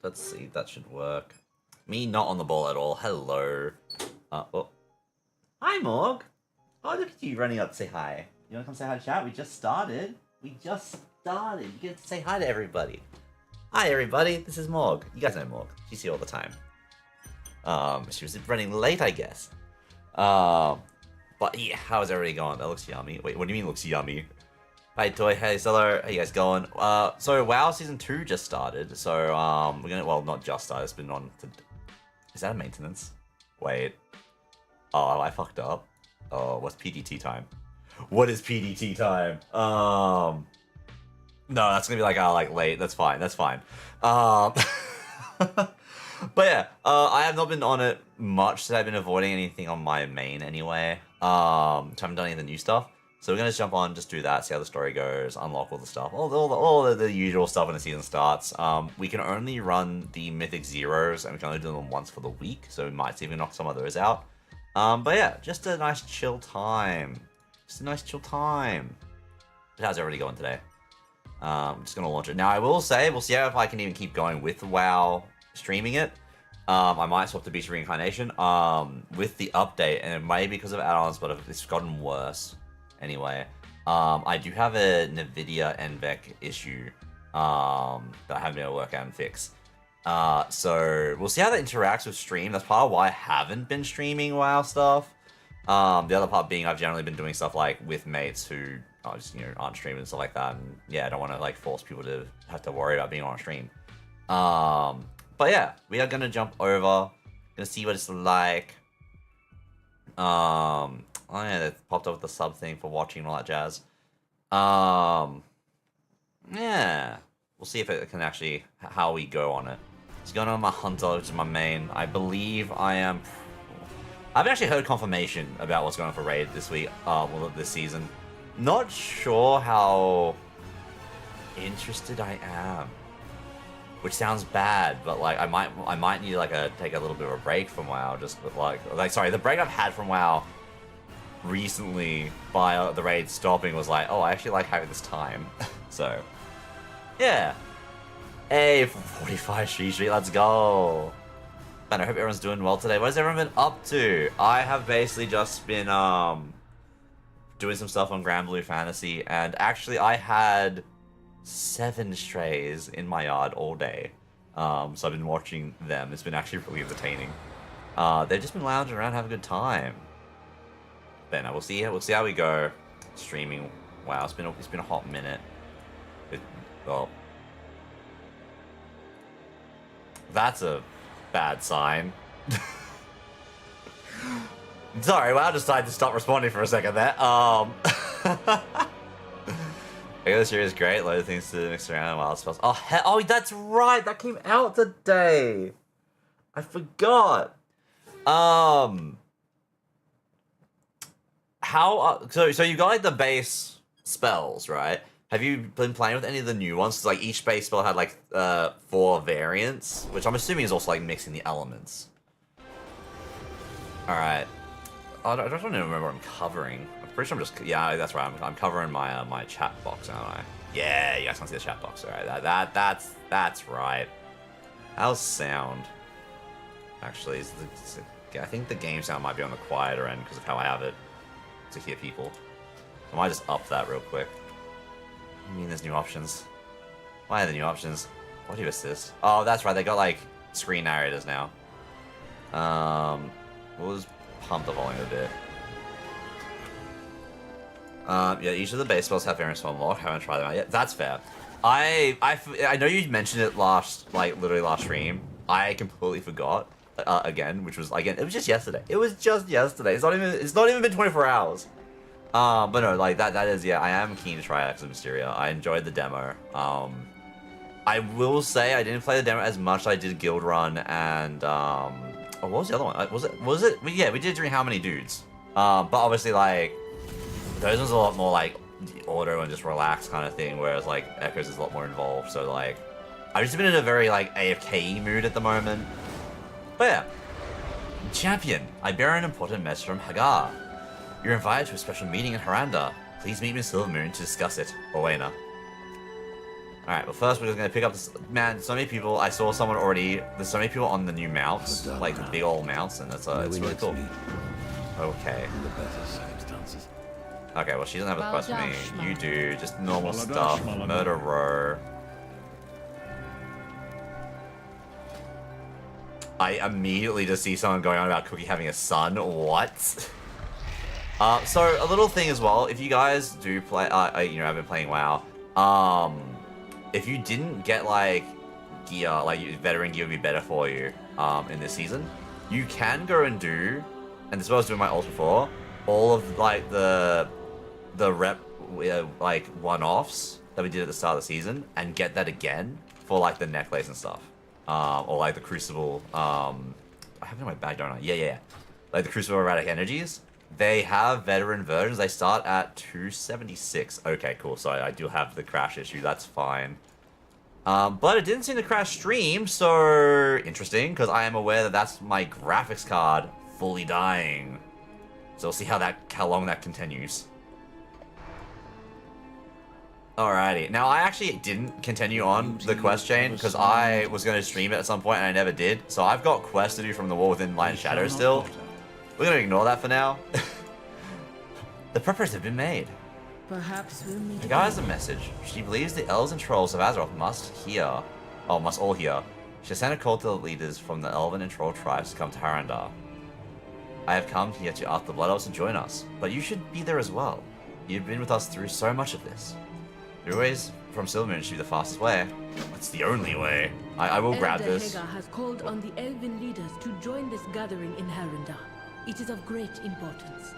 Let's see, that should work. Me not on the ball at all. Hello. Oh. Hi, Morg. Oh, look at you running up to say hi. You wanna come say hi to chat? We just started. You get to say hi to everybody. Hi, everybody. This is Morg. You guys know Morg. She's here all the time. She was running late, I guess. But yeah, how's everybody going? That looks yummy. Wait, what do you mean looks yummy? Hi Toy, hey Stellar, how you guys going? So WoW Season 2 just started, so we're gonna, well, not just started, it's been on to... Is that a maintenance? Wait. Oh, I fucked up. Oh, what's PDT time? What is PDT time? No, that's gonna be like late, that's fine. But yeah, I have not been on it much, so I've been avoiding anything on my main anyway. So I haven't done any of the new stuff. So we're gonna jump on, just do that, see how the story goes, unlock all the stuff, all the usual stuff when the season starts. We can only run the Mythic Zeros, and we can only do them once for the week, so we might see if we can knock some of those out. But yeah, just a nice chill time. But how's everybody going today? I'm just gonna launch it. Now I will say, we'll see if I can even keep going with WoW streaming it. I might swap to Beast Reincarnation with the update, and it may be because of add-ons, but it's gotten worse. Anyway, I do have a NVIDIA NVEC issue that I haven't been able to work out and fix. So we'll see how that interacts with stream. That's part of why I haven't been streaming WoW stuff. The other part being I've generally been doing stuff like with mates who just, aren't streaming and stuff like that. And yeah, I don't want to like force people to have to worry about being on stream. But yeah, we are gonna jump over, gonna see what it's like. Oh yeah, it popped up with the sub thing for watching and all that jazz. Yeah, we'll see if it can actually, how we go on it. It's going on my Hunter, which is my main. I believe I haven't actually heard confirmation about what's going on for Raid this week, well, this season. Not sure how interested I am. Which sounds bad, but like I might need like take a little bit of a break from WoW, just like sorry, the break I've had from WoW recently by the raid stopping was like, oh, I actually like having this time. So yeah. Hey, 45 Street, let's go. Man, I hope everyone's doing well today. What has everyone been up to? I have basically just been doing some stuff on Grand Blue Fantasy, and actually I had 7 strays in my yard all day. So I've been watching them. It's been actually really entertaining. They've just been lounging around, having a good time. But no, we'll see how we go streaming. Wow, it's been a hot minute. Well, that's a bad sign. Sorry, WoW decided to stop responding for a second there. This year is great. A lot of things to mix around and wild spells. Oh, that's right. That came out today. I forgot. So you got like the base spells, right? Have you been playing with any of the new ones? 'Cause, like each base spell had like 4 variants, which I'm assuming is also like mixing the elements. All right. I don't even remember what I'm covering. I'm pretty sure I'm just, yeah, that's right. I'm covering my my chat box, aren't I? Yeah, you guys can see the chat box, all right? That's right. How's sound? Actually, I think the game sound might be on the quieter end because of how I have it to hear people. So I might just up that real quick. I mean, there's new options. Why are there new options? Audio assist. Oh, that's right. They got like screen narrators now. We'll just pump the volume a bit. Yeah, each of the base spells have variants to unlock. Haven't tried them out yet. That's fair. I know you mentioned it literally last stream. I completely forgot again, which was it was just yesterday. It's not even been 24 hours. But no, like that is, yeah, I am keen to try Axis Mysteria. I enjoyed the demo. I will say I didn't play the demo as much as I did Guild Run and what was the other one? Was it? Yeah, we did during How Many Dudes. But obviously like those ones are a lot more like auto and just relaxed kind of thing, whereas like Echoes is a lot more involved. So like I've just been in a very like AFK mood at the moment. But yeah, Champion, I bear an important message from Hagar. You're invited to a special meeting in Haranda. Please meet me in Silvermoon to discuss it. Orwena. Alright, well first we're just gonna pick up this... Man, so many people, I saw someone already... There's so many people on the new mounts, like the big old mounts, and it's really cool. Okay. Okay, well she doesn't have a quest for me. You do, just normal stuff. Murder row. I immediately just see someone going on about Cookie having a son. What? So a little thing as well, if you guys do play, you know, I've been playing WoW. If you didn't get like gear, like veteran gear would be better for you in this season. You can go and do, and this is what I was doing my ult before, all of like the rep like one-offs that we did at the start of the season, and get that again for like the necklace and stuff. Or like the Crucible, I have it in my bag, don't I? Yeah. Like the Crucible Erratic Energies. They have veteran versions. They start at 276. Okay, cool. So I do have the crash issue. That's fine. But it didn't seem to crash stream, so interesting, because I am aware that that's my graphics card fully dying. So we'll see how long that continues. Alrighty. Now, I actually didn't continue on the quest chain because I was going to stream it at some point and I never did. So I've got quests to do from the War Within Light and Shadow still. We're going to ignore that for now. The preppers have been made. Perhaps we'll meet The guy has a message. She believes the elves and trolls of Azeroth must all hear. She sent a call to the leaders from the elven and troll tribes to come to Harandar. I have come here to ask the Blood Elves to join us, but you should be there as well. You've been with us through so much of this. The ways from Silvermoon should be the fastest way. It's the only way. I will grab this. Hagar has called on the elven leaders to join this gathering in Harandar. It is of great importance.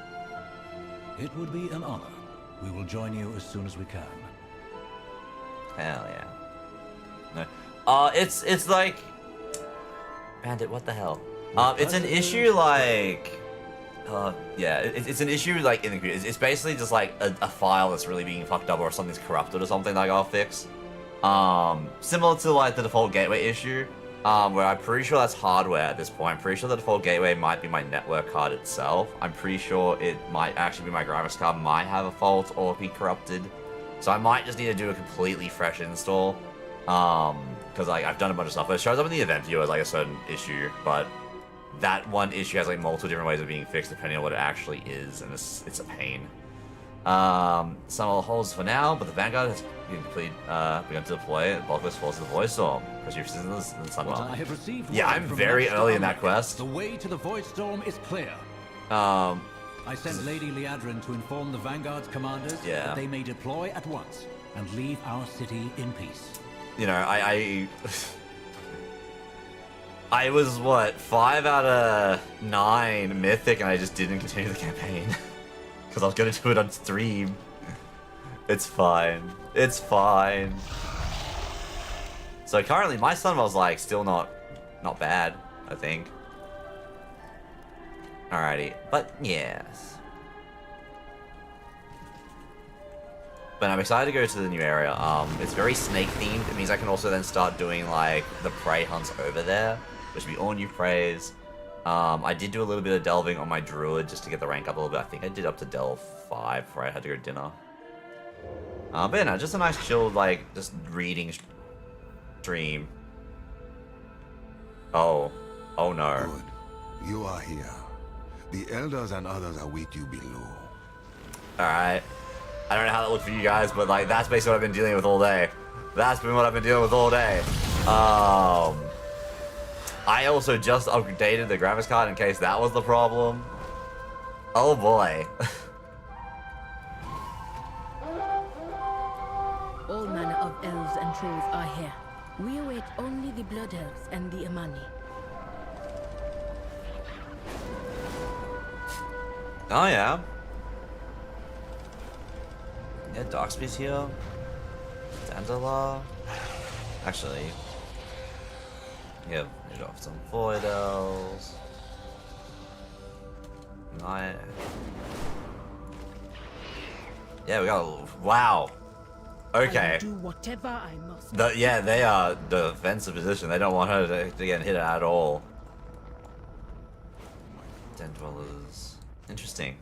It would be an honor. We will join you as soon as we can. Hell yeah. No. It's like... Bandit, what the hell? It's an issue like... yeah, it's an issue like in the computer. It's basically just like a file that's really being fucked up or something's corrupted or something that I gotta fix. Similar to like the default gateway issue, where I'm pretty sure that's hardware at this point. I'm pretty sure the default gateway might be my network card itself. I'm pretty sure it might actually be my graphics card might have a fault or be corrupted. So I might just need to do a completely fresh install. Because like I've done a bunch of stuff, but it shows up in the event view as like a certain issue, but that one issue has like multiple different ways of being fixed depending on what it actually is, and it's a pain. Some of the holes for now, but the Vanguard has begun to deploy bulkless forces of the Void Storm. Pursuits in the Sunmark. Yeah, I'm very early in that quest. The way to the Void Storm is clear. I sent Lady Liadrin to inform the Vanguard's commanders that they may deploy at once and leave our city in peace. You know, I was, what, 5 out of 9 Mythic, and I just didn't continue the campaign. Because I was going to do it on stream. It's fine. It's fine. So currently, my Sunwell's, like, still not bad, I think. Alrighty. But, yes. But I'm excited to go to the new area. It's very snake-themed. It means I can also then start doing, like, the prey hunts over there. Which will be all new praise. I did do a little bit of delving on my druid just to get the rank up a little bit. I think I did up to delve 5 before I had to go to dinner. But yeah, no, just a nice chilled, like, just reading stream. Oh. Oh no. Good. You are here. The elders and others await you below. Alright. I don't know how that looked for you guys, but like that's basically what I've been dealing with all day. That's been what I've been dealing with all day. I also just updated the graphics card in case that was the problem. Oh boy. All manner of elves and trolls are here. We await only the Blood Elves and the Amani. Oh yeah. Yeah, Darkspeed's here. Dandala. Actually. Yeah, we got some Void Elves. Night. Yeah, we got. Wow. Okay. Do whatever I must. Yeah, they are defensive position. They don't want her to get hit at all. Den Dwellers. Interesting.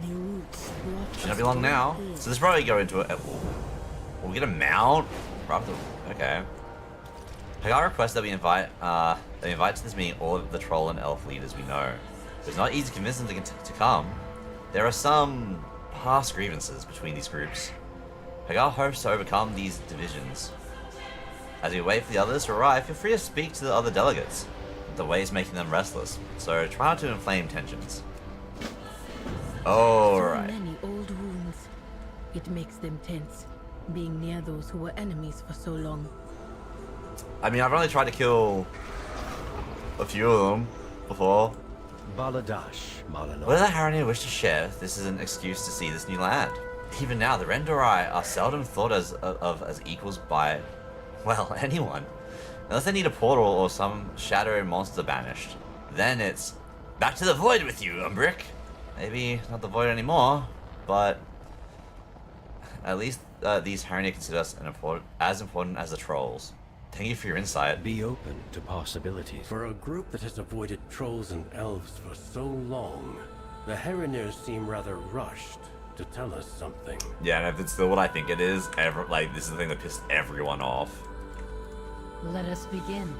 The roots brought Should not us be long all now. here. So this probably go into it. We'll get a mount. Okay. Hagar requests that we invite to this meeting all of the troll and elf leaders we know. It's not easy to convince them to come. There are some past grievances between these groups. Hagar hopes to overcome these divisions. As we wait for the others to arrive, feel free to speak to the other delegates. The way is making them restless, so try not to inflame tensions. Alright. So many old wounds. It makes them tense, being near those who were enemies for so long. I mean, I've only tried to kill a few of them before. Baladash, Malano. Whether the Haranir wish to share, this is an excuse to see this new land. Even now, the Rendorai are seldom thought of as equals by, well, anyone. Unless they need a portal or some shadow monster banished. Then it's back to the void with you, Umbrick. Maybe not the void anymore, but at least these Haranir consider us as important as the trolls. Thank you for your insight. Be open to possibilities. For a group that has avoided trolls and elves for so long, the Haranirs seem rather rushed to tell us something. Yeah, and if it's still what I think it is, this is the thing that pissed everyone off. Let us begin.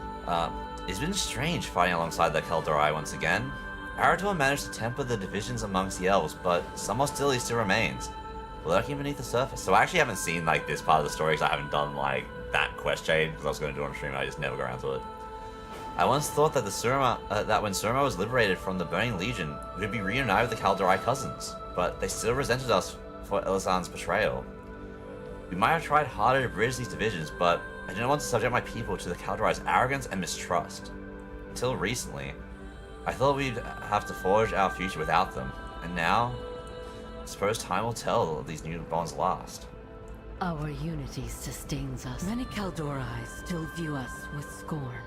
It's been strange fighting alongside the Keldorai once again. Arator managed to temper the divisions amongst the elves, but some hostility still remains, lurking beneath the surface. So I actually haven't seen like this part of the story because I haven't done like that quest chain because I was going to do it on stream and I just never got around to it. I once thought that that when Surma was liberated from the Burning Legion, we would be reunited with the Kaldarai cousins, but they still resented us for Elazan's betrayal. We might have tried harder to bridge these divisions, but I didn't want to subject my people to the Kaldarai's arrogance and mistrust. Until recently, I thought we'd have to forge our future without them, and now, I suppose time will tell if these new bonds last. Our unity sustains us. Many Kaldorai still view us with scorn.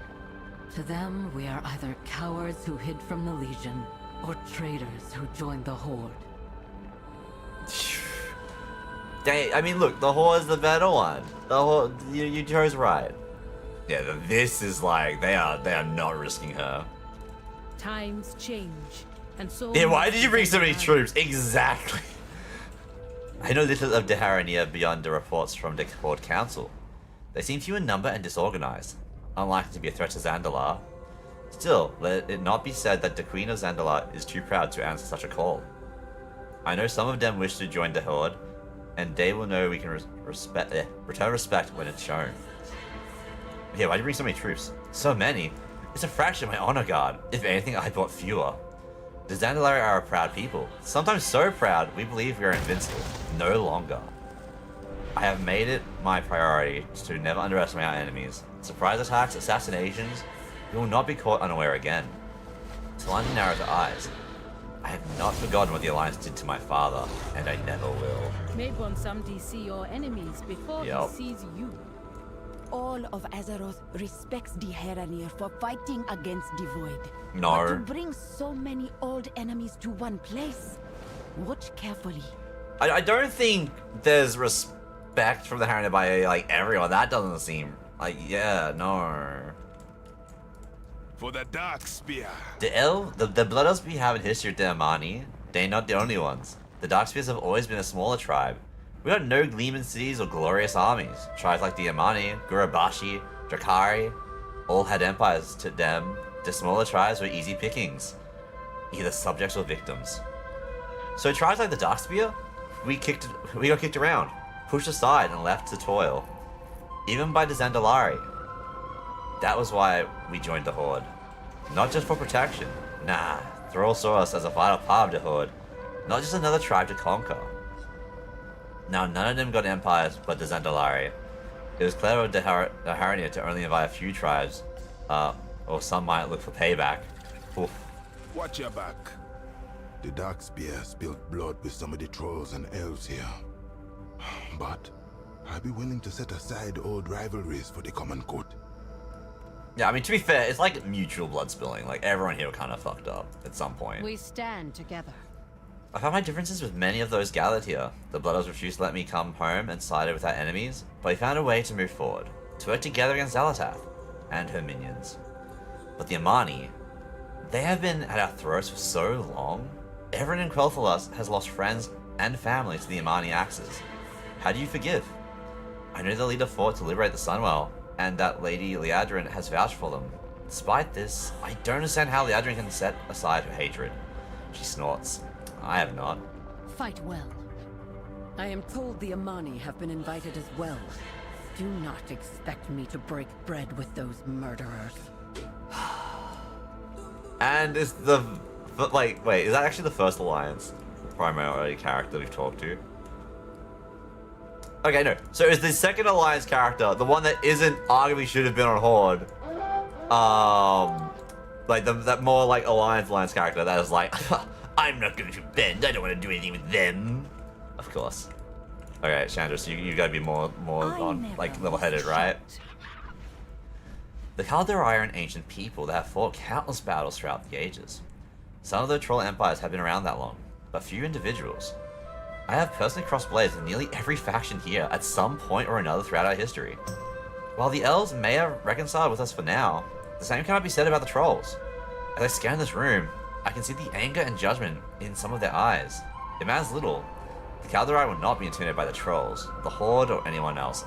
To them, we are either cowards who hid from the Legion, or traitors who joined the Horde. I mean, look, the Horde is the better one. The Horde, you chose right. Yeah, this is like, they are not risking her. Times change, and so... Yeah, why did you bring so many troops? Exactly. I know little of the Haranir beyond the reports from the Horde Council. They seem few in number and disorganized, unlikely to be a threat to Zandalar. Still, let it not be said that the Queen of Zandalar is too proud to answer such a call. I know some of them wish to join the Horde, and they will know we can return respect when it's shown. Yeah, why'd you bring so many troops? So many? It's a fraction of my honor guard. If anything, I brought fewer. The Zandalari are a proud people. Sometimes so proud, we believe we are invincible. No longer. I have made it my priority to never underestimate our enemies. Surprise attacks, assassinations, we will not be caught unaware again. Talani narrows her eyes. I have not forgotten what the Alliance did to my father, and I never will. Maybe somebody see your enemies before he sees you. All of Azeroth respects the Haranir for fighting against the Void. No. But to bring so many old enemies to one place, watch carefully. I don't think there's respect from the Haranir by like everyone. That doesn't seem like, yeah, no. For the Dark Spear. The Blood Elves we have in history with the Amani, they're not the only ones. The Darkspears have always been a smaller tribe. We got no gleaming cities or glorious armies. Tribes like the Amani, Gurabashi, Drakari, all had empires. To them, the smaller tribes were easy pickings, either subjects or victims. So tribes like the Darkspear, we got kicked around, pushed aside and left to toil. Even by the Zandalari. That was why we joined the Horde. Not just for protection. Nah, Thrall saw us as a vital part of the Horde. Not just another tribe to conquer. Now, none of them got empires but the Zandalari. It was clever of the Haranir to only invite a few tribes, or some might look for payback. Oof. Watch your back. The Dark Spear spilled blood with some of the trolls and elves here. But I'd be willing to set aside old rivalries for the common good. Yeah, I mean, to be fair, it's like mutual blood spilling. Like, everyone here kind of fucked up at some point. We stand together. I found my differences with many of those gathered here. The Blood Elves refused to let me come home and sided with our enemies, but we found a way to move forward, to work together against Xalatath and her minions. But the Amani, they have been at our throats for so long. Everyone in Quel'Thalas has lost friends and family to the Imani axes. How do you forgive? I know the leader fought to liberate the Sunwell, and that Lady Liadrin has vouched for them. Despite this, I don't understand how Liadrin can set aside her hatred. She snorts. I have not. Fight well. I am told the Imani have been invited as well. Do not expect me to break bread with those murderers. And is the... Like, wait, is that actually the first Alliance primary character we've talked to? Okay, no. So is the second Alliance character, the one that isn't arguably should have been on Horde, like that more like Alliance character that is like, I'm not going to bend, I don't want to do anything with them. Of course. Okay, Chandra, so you gotta be more on, like, level-headed, right? The Caldera are an ancient people that have fought countless battles throughout the ages. Some of the troll empires have been around that long, but few individuals. I have personally crossed blades with nearly every faction here at some point or another throughout our history. While the elves may have reconciled with us for now, the same cannot be said about the trolls. As I scan this room, I can see the anger and judgment in some of their eyes. It matters little. The Caldera will not be intimidated by the trolls, the Horde, or anyone else.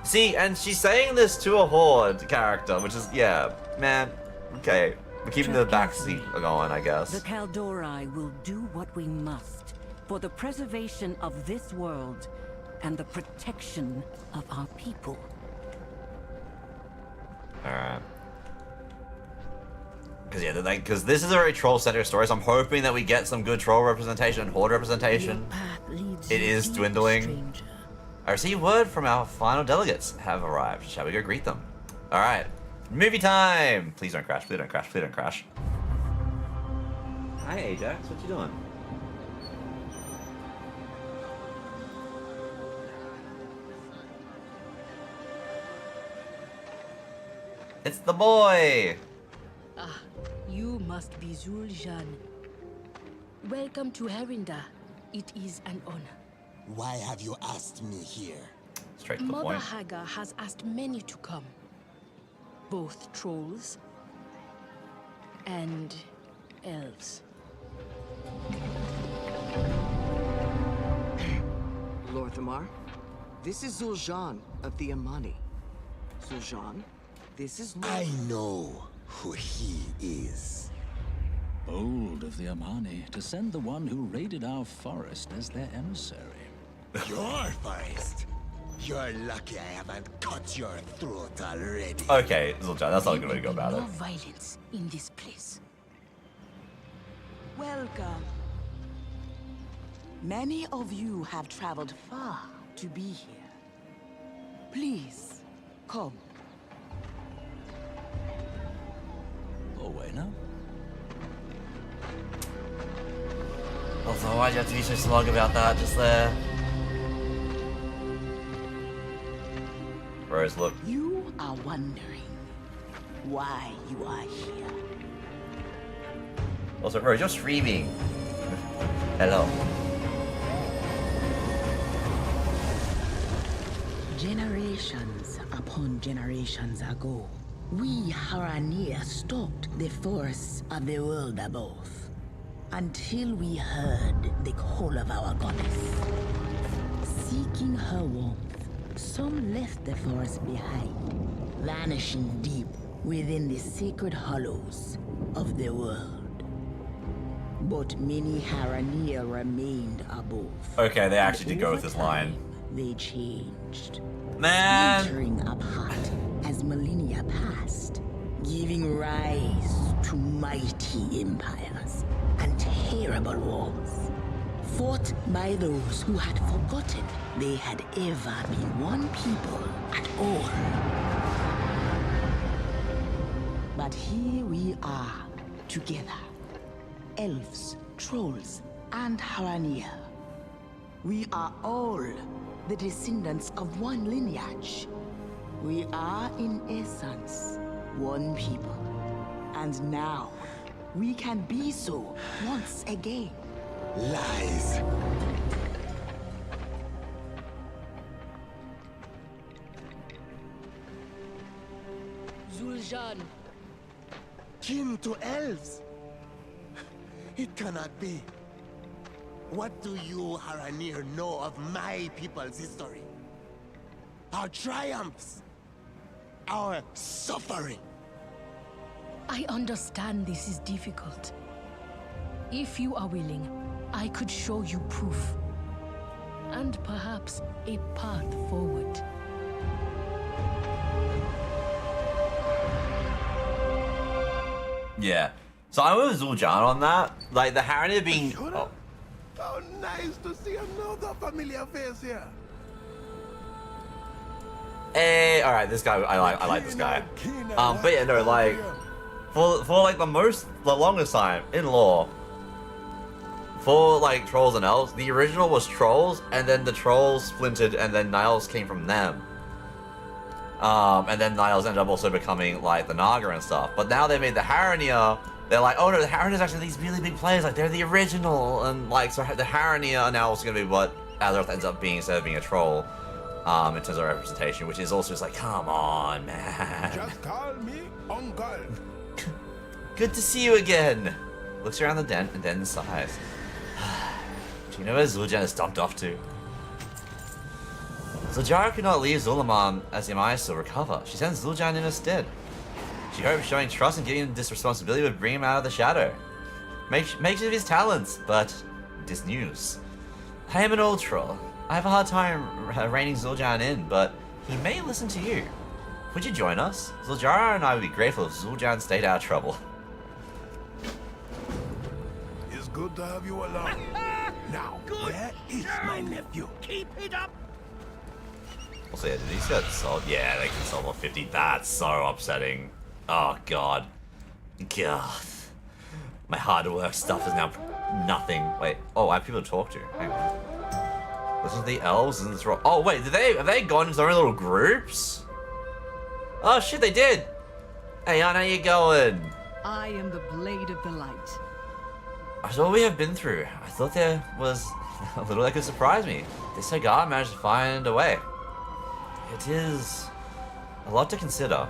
See, and she's saying this to a Horde character, which is, yeah, man, okay. We're keeping the backseat going, I guess. The Caldera will do what we must for the preservation of this world and the protection of our people. Alright. Because, yeah, because this is a very troll-centered story, so I'm hoping that we get some good troll representation and Horde representation. It is dwindling. Stranger. I received word from our final delegates have arrived. Shall we go greet them? Alright. Movie time! Please don't crash, please don't crash, please don't crash. Hi Ajax, what you doing? It's the boy! Ah, you must be Zul'Jin. Welcome to Herinda. It is an honor. Why have you asked me here? Straight to the Mother point. Haga has asked many to come. Both trolls and elves. Lord Thamar, this is Zul'Jin of the Imani. Zul'Jin, this is... I know who he is. Bold of the Imani to send the one who raided our forest as their emissary. Your forest? You're lucky I haven't cut your throat already. Okay, Zul'Jin, that's not a good way to go about it. No violence in this place. Welcome. Many of you have traveled far to be here. Please, come. Go away now. Also, why'd you have to be so smug about that just there? Rose, look. You are wondering why you are here. Also, Rose, you're streaming. Hello. Generations upon generations ago, we Haranir stalked the forests of the world above until we heard the call of our goddess. Seeking her warmth, some left the forest behind, vanishing deep within the sacred hollows of the world. But many Haranir remained above. Okay, they actually did go with this line. They changed. Man! Splintering apart as millennia passed, giving rise to mighty empires and terrible wars, fought by those who had forgotten they had ever been one people at all. But here we are, together. Elves, trolls, and Haranir. We are all the descendants of one lineage. We are, in essence, one people. And now, we can be so once again. Lies. Zul'Jin. Kin to elves? It cannot be. What do you, Haranir, know of my people's history? Our triumphs, our suffering. I understand this is difficult. If you are willing, I could show you proof. And perhaps a path forward. Yeah. So I'm with Zul'Jahn on that. Like, the Haranir being... Oh. How nice to see another familiar face here. Hey, alright, this guy, I like this guy. But yeah, no, like, for like the longest time in lore, for like trolls and elves, the original was trolls, and then the trolls splintered, and then Niles came from them. And then Niles ended up also becoming like the Naga and stuff. But now they made the Haranir. They're like, oh no, the Haranir's actually these really big players. Like they're the original, and like so the Haranir are now also gonna be what Azeroth ends up being instead of being a troll. In terms of representation, which is also just like, come on, man. Just call me Uncle. Good to see you again. Looks around the den and then sighs. Do you know where Zul'Jahn is dumped off to? Zul'Jahra could not leave Zul'Aman as the Amai still recover. She sends Zul'Jahn in her stead. She hopes showing trust and giving him this responsibility would bring him out of the shadow. Make use of his talents, but this news. I am an old troll. I have a hard time reining Zul'Jahn in, but he may listen to you. Would you join us? Zul'Jahra and I would be grateful if Zul'Jahn stayed out of trouble. It's good to have you along. Now, where is my nephew? Keep it up! Also, yeah, did these get sold? Yeah, they can sell for 50. That's so upsetting. Oh, God. God. My hard work stuff is now nothing. Wait, oh, I have people to talk to. Hang on. Listen to the elves and this rock. Oh, wait, have they gone into their own little groups? Oh, shit, they did. Hey, Anna, how you going? I am the blade of the light. After all we have been through, I thought there was a little that could surprise me. This Hagar managed to find a way. It is a lot to consider.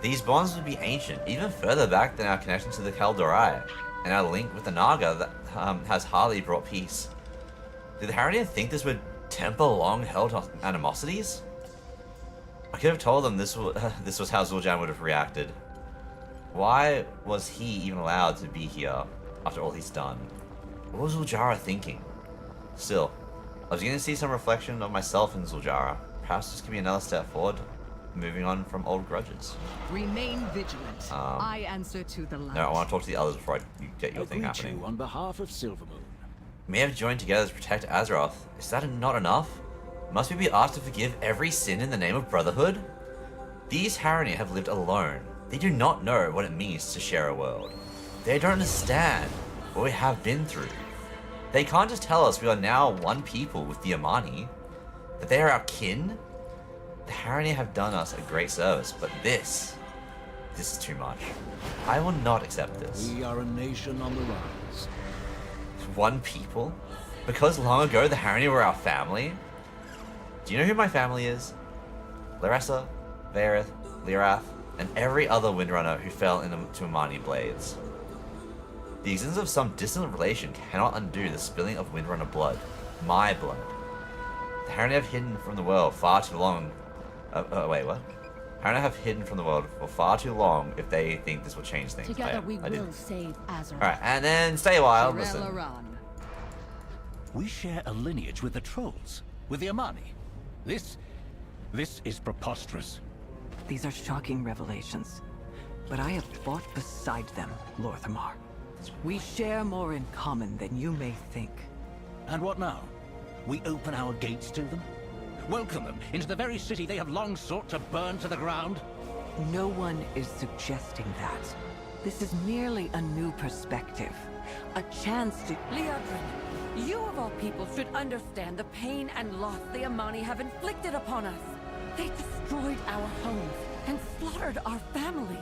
These bonds would be ancient, even further back than our connection to the Kaldorai, and our link with the Naga that has hardly brought peace. Did the Haranir think this would temper long-held animosities? I could have told them this was how Zul'Jahn would have reacted. Why was he even allowed to be here after all he's done? What was Zul'Jahra thinking? Still, I was beginning to see some reflection of myself in Zul'Jahra. Perhaps this could be another step forward, moving on from old grudges. Remain vigilant. I answer to the light. No, I want to talk to the others before you get your thing happening. On behalf of Silvermoon. We may have joined together to protect Azeroth. Is that not enough? Must we be asked to forgive every sin in the name of brotherhood? These Haranir have lived alone. They do not know what it means to share a world. They don't understand what we have been through. They can't just tell us we are now one people with the Amani, that they are our kin. The Haranir have done us a great service, but this is too much. I will not accept this. We are a nation on the rise. One people? Because long ago the Haranir were our family? Do you know who my family is? Laressa, Vareth, Lirath, and every other Windrunner who fell into Amani blades. The existence of some distant relation cannot undo the spilling of Windrunner blood. My blood. The Haranir have hidden from the world far too long. Wait, what? Haranir have hidden from the world for far too long if they think this will change things. Together we will save Azeroth. Alright, and then stay a while, listen. We share a lineage with the trolls, with the Amani. This is preposterous. These are shocking revelations, but I have fought beside them, Lorthamar. We share more in common than you may think. And what now? We open our gates to them? Welcome them into the very city they have long sought to burn to the ground? No one is suggesting that. This is merely a new perspective. A chance to... Liadrin, you of all people should understand the pain and loss the Amani have inflicted upon us. They destroyed our homes and slaughtered our families.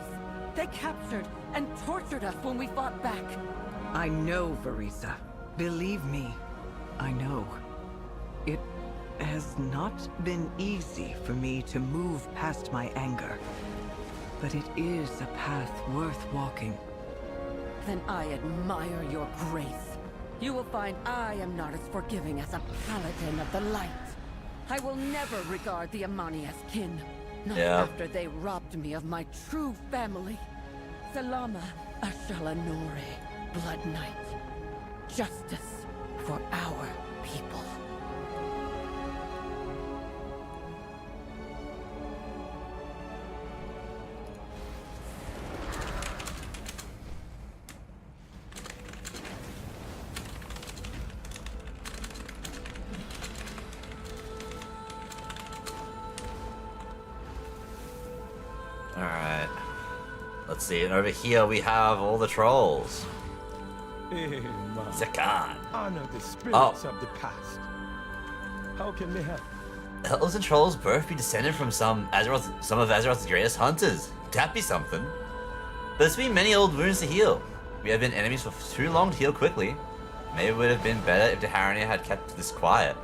They captured and tortured us when we fought back. I know, Verisa. Believe me, I know. It has not been easy for me to move past my anger, but it is a path worth walking. Then I admire your grace. You will find I am not as forgiving as a paladin of the light. I will never regard the Amani as kin. Not after they robbed me of my true family. Salama Ashalanore, Blood Knight. Justice for our people. Alright. Let's see, and over here we have all the trolls. Zakan. Honor the spirits of the past. How can we help? Elves and trolls both be descended from some of Azeroth's greatest hunters. That be something. But there's been many old wounds to heal. We have been enemies for too long to heal quickly. Maybe it would have been better if the Haranir had kept this quiet.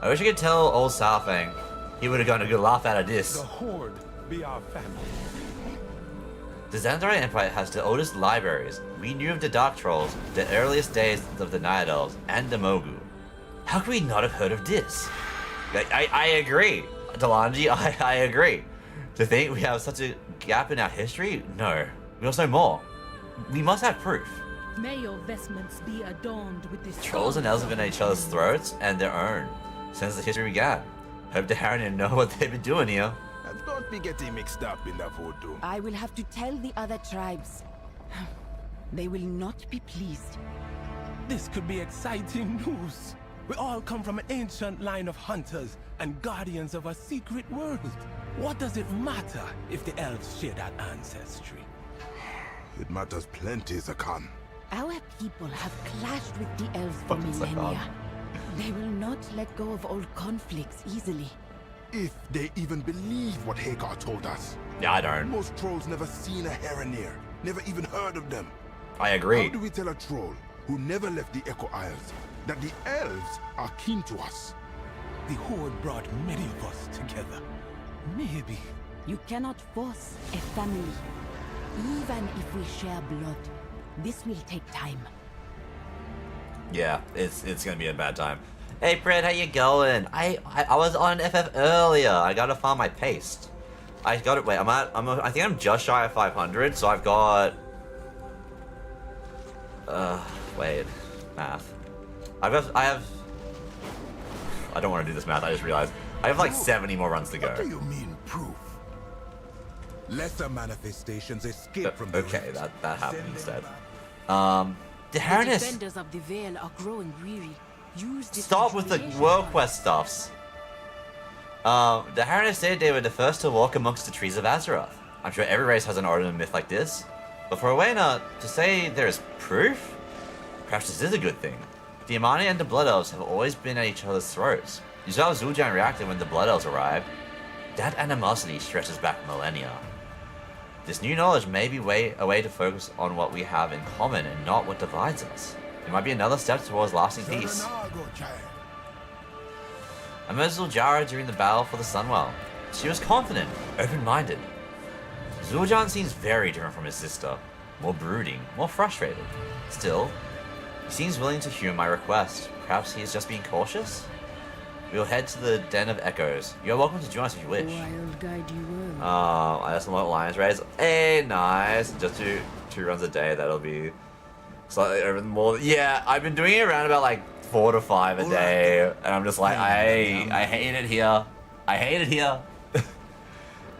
I wish I could tell old Southang. He would have gotten a good laugh out of this. The Horde be our family. The Xandari Empire has the oldest libraries. We knew of the Dark Trolls, the earliest days of the Night Elves, and the Mogu. How could we not have heard of this? I agree, Delanji, I agree. To think we have such a gap in our history? No. We must know more. We must have proof. May your vestments be adorned with this. Trolls and elves have been at each other's throats and their own since the history began. Hope the Haranir know what they've been doing here. Don't be getting mixed up in that voodoo. I will have to tell the other tribes. They will not be pleased. This could be exciting news. We all come from an ancient line of hunters and guardians of a secret world. What does it matter if the elves share that ancestry? It matters plenty, Zakan. Our people have clashed with the elves for millennia. They will not let go of old conflicts easily. If they even believe what Hagar told us. Yeah, I don't. Most trolls never seen a Haranir, never even heard of them. I agree. How do we tell a troll who never left the Echo Isles that the elves are keen to us? The Horde brought many of us together. Maybe. You cannot force a family. Even if we share blood, this will take time. Yeah, it's gonna be a bad time. Hey Fred, how you going? I was on FF earlier. I gotta find my paste. I got it. Wait, I think I'm just shy of 500. So I've got. Wait, math. I have. I don't want to do this math. I just realized I have like 70 more runs to go. What do you mean proof? Lesser manifestations escape from the okay, that happened instead. The The defenders of the Veil are growing weary. Stop with the world quest stuffs. The Haranir said they were the first to walk amongst the trees of Azeroth. I'm sure every race has an origin myth like this. But for Owena to say there is proof? Perhaps this is a good thing. The Amani and the Blood Elves have always been at each other's throats. You saw how Zul'Jin reacted when the Blood Elves arrived. That animosity stretches back millennia. This new knowledge may be a way to focus on what we have in common and not what divides us. It might be another step towards lasting peace. I met Zul'Jara during the battle for the Sunwell. She was confident, open-minded. Zul'Jin seems very different from his sister. More brooding, more frustrated. Still, he seems willing to hear my request. Perhaps he is just being cautious? We will head to the Den of Echoes. You are welcome to join us if you wish. Wild guide you will. I have some Lions Raids. Hey, nice. Just two runs a day, that'll be slightly over more. Yeah, I've been doing it around about like 4 to 5 a day, and I'm just like, I hate it here. I hate it here.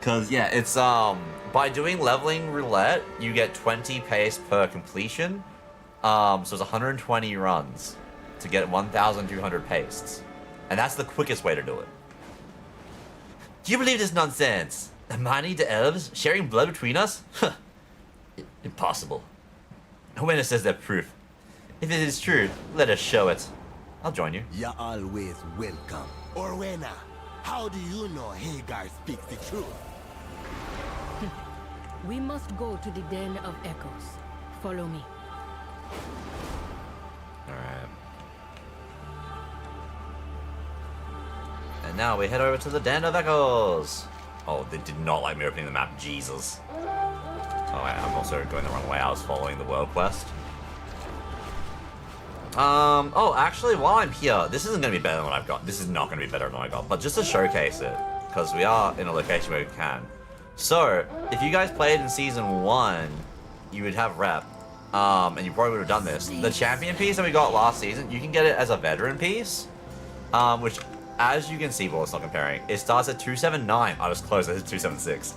Cause yeah, it's by doing leveling roulette, you get 20 pace per completion. So it's 120 runs to get 1,200 pastes, and that's the quickest way to do it. Do you believe this nonsense? Amani the elves sharing blood between us? Huh. Impossible. Owena says they're proof. If it is true, let us show it. I'll join you. You're always welcome. Owena, how do you know Hagar speaks the truth? We must go to the Den of Echoes. Follow me. Alright. And now we head over to the Den of Echoes. Oh, they did not like me opening the map. Jesus. Oh, wait, I'm also going the wrong way. I was following the world quest. Oh, actually, while I'm here, this isn't going to be better than what I've got. This is not going to be better than what I got. But just to showcase it, because we are in a location where we can. So, if you guys played in Season 1, you would have rep. And you probably would have done this. The champion piece that we got last season, you can get it as a veteran piece. Which, as you can see, well, it's not comparing. It starts at 279. I was close, it's 276.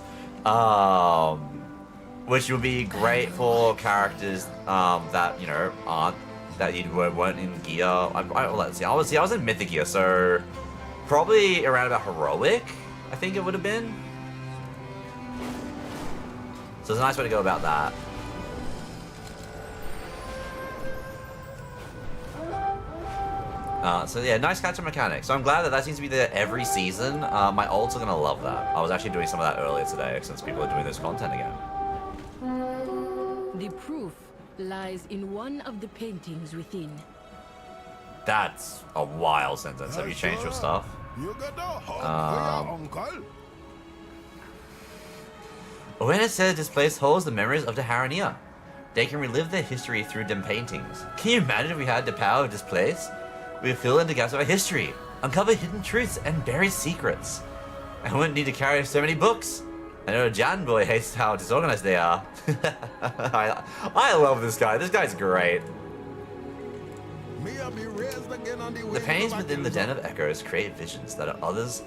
Which will be great for characters that, you know, aren't, that you weren't in gear. Let's see, I was in mythic gear, so probably around about heroic, I think it would have been. So it's a nice way to go about that. So yeah, nice catch and mechanics. So I'm glad that that seems to be there every season. My ults are gonna love that. I was actually doing some of that earlier today since people are doing this content again. The proof lies in one of the paintings within. That's a wild sentence. Have you changed your stuff? When it says this place holds the memories of the Harania, they can relive their history through them paintings. Can you imagine if we had the power of this place? We would fill in the gaps of our history, uncover hidden truths, and bury secrets. I wouldn't need to carry so many books. I know Jan Boy hates how disorganized they are. I love this guy. This guy's great. The paintings within the Den of Echoes create visions that others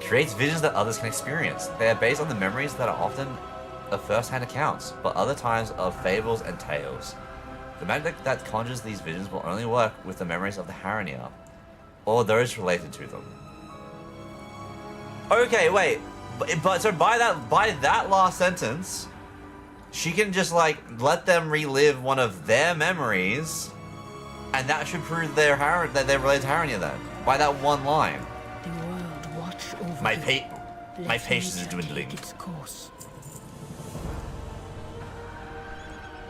creates visions that others can experience. They are based on the memories that are often of first-hand accounts, but other times of fables and tales. The magic that conjures these visions will only work with the memories of the Harania, or those related to them. Okay, wait, but so by that last sentence, she can just like let them relive one of their memories, and that should prove that they're related to Harania then. By that one line. The world watch over My patience is dwindling. its course.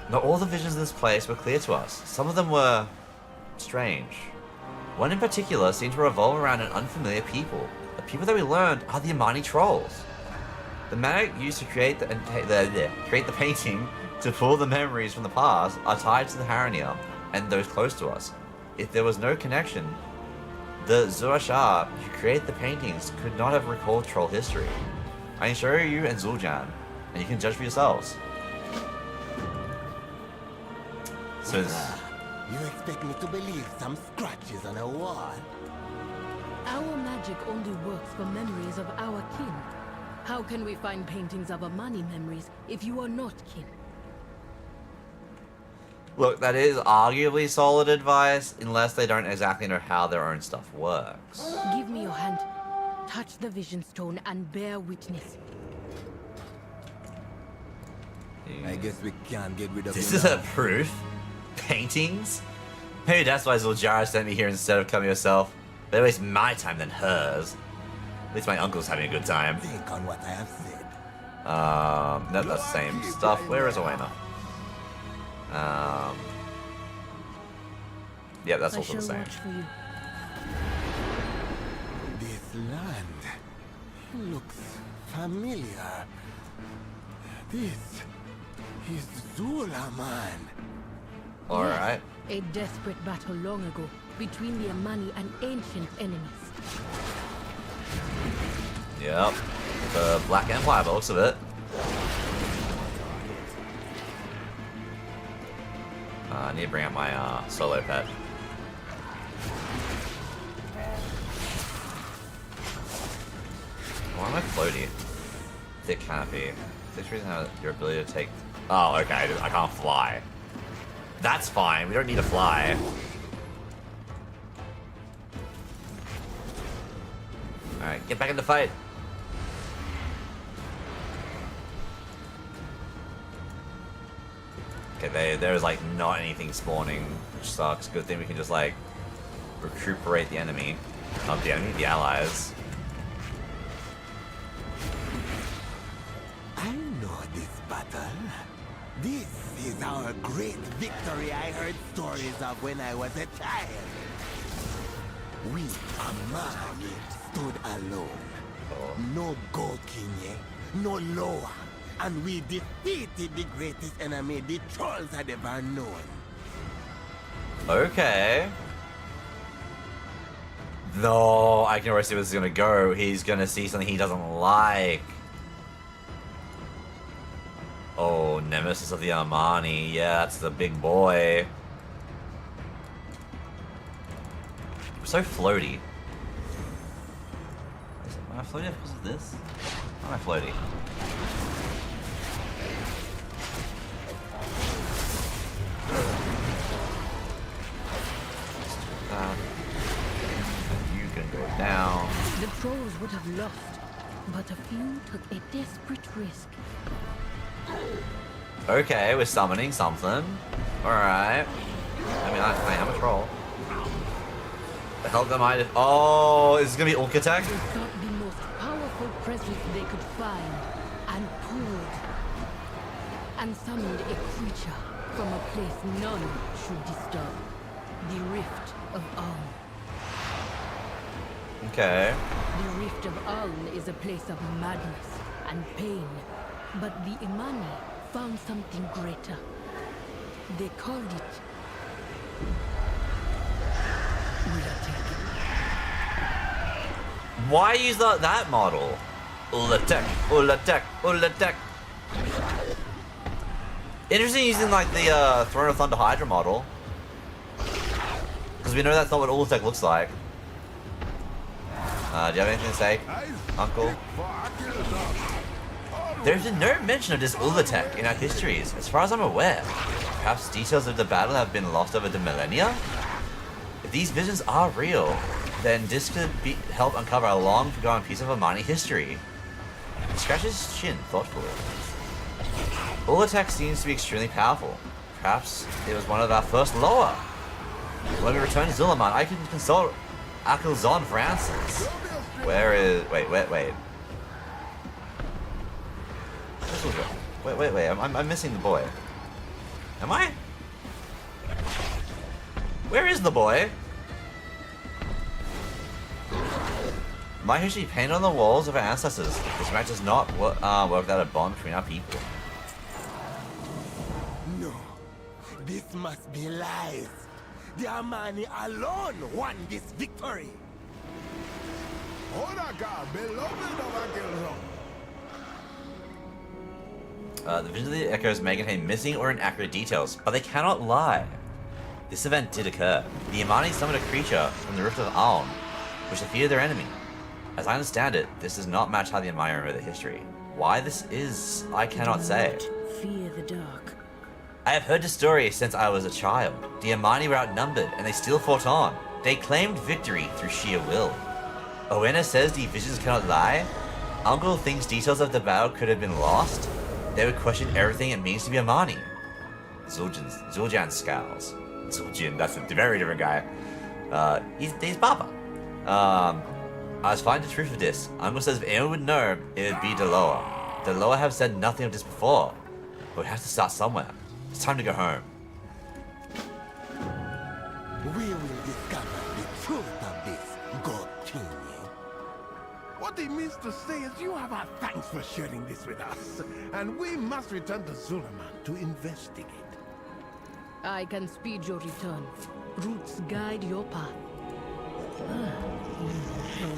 Not all the visions of this place were clear to us. Some of them were strange. One in particular seemed to revolve around an unfamiliar people. The people that we learned are the Amani trolls. The magic used to create the painting to pull the memories from the past are tied to the Harania and those close to us. If there was no connection, the Zuashar who created the paintings could not have recalled troll history. I can show you and Zul'Jan, and you can judge for yourselves. So you expect me to believe some scratches on a wall? Our magic only works for memories of our kin. How can we find paintings of Amani memories if you are not kin? Look, that is arguably solid advice, unless they don't exactly know how their own stuff works. Give me your hand. Touch the vision stone and bear witness. I guess we can't get rid of this. Is a proof? Paintings? Maybe that's why Zul'Jara sent me here instead of coming herself. Better waste my time than hers. At least my uncle's having a good time. Think on what I have said. No, that's the same stuff. Where is Owaina? Yeah, that's also the same. This land looks familiar. This is Zulaman. Alright. A desperate battle long ago between the Amani and ancient enemies. Yep. The Black Empire, by the looks of it. I need to bring up my solo pet. Why am I floaty? Thick canopy. This reason how your ability to take. Oh, okay. I can't fly. That's fine. We don't need to fly. Alright, get back in the fight. Okay, there's like not anything spawning, which sucks. Good thing we can just like recuperate the enemy. Not the enemy, the allies. I know this battle. This is our great victory I heard stories of when I was a child. We, Amani, stood alone. No Gokinye, no Loa. And we defeated the greatest enemy the trolls had ever known. Okay. No, I can already see where this is gonna go. He's gonna see something he doesn't like. Oh, Nemesis of the Armani. Yeah, that's the big boy. So floaty. Am I floaty because of this? How am I floaty? You can go down. The trolls would have lost, but a few took a desperate risk. Okay, we're summoning something. Alright. I mean, I am a troll. The hell am I? Oh, is this gonna be Orc attack? They sought the most powerful presence they could find, and pulled, and summoned a creature from a place none should disturb. The Rift of Aun. Okay. The Rift of Aun is a place of madness and pain, but the Imani found something greater. They called it Ulatek. Why use that model? Ulatek, Ulatek, Ulatek. Interesting using like the Throne of Thunder Hydra model. Because we know that's not what Ulatek looks like. Do you have anything to say, Uncle? There's been no mention of this Ulatek in our histories, as far as I'm aware. Perhaps details of the battle have been lost over the millennia? If these visions are real, then this could help uncover a long-forgotten piece of Armani history. He scratches his chin thoughtfully. Ulatek seems to be extremely powerful. Perhaps it was one of our first Loa. When we return to Zulaman, I can consult Akilzon for answers. Where is... Wait. Wait. I'm missing the boy. Am I? Where is the boy? My history painted on the walls of our ancestors. This match does not work without a bond between our people. No, this must be lies. The Armani alone won this victory. The visions of the echoes may contain missing or inaccurate details, but they cannot lie. This event did occur. The Imani summoned a creature from the Rift of Aun, which defeated their enemy. As I understand it, this does not match how the Imani remember the history. Why this is, I cannot say. Fear the dark. I have heard the story since I was a child. The Imani were outnumbered, and they still fought on. They claimed victory through sheer will. Owena says the visions cannot lie. Uncle thinks details of the battle could have been lost. They would question everything it means to be Imani. Zuljan scowls. Zuljan, that's a very different guy. He's Baba. I was finding the truth of this. Uncle says if anyone would know, it would be Deloa. Deloa have said nothing of this before, but we have to start somewhere. It's time to go home. We will discover the truth of this, God King. What he means to say is you have our thanks for sharing this with us, and we must return to Zulaman to investigate. I can speed your return. Roots guide your path.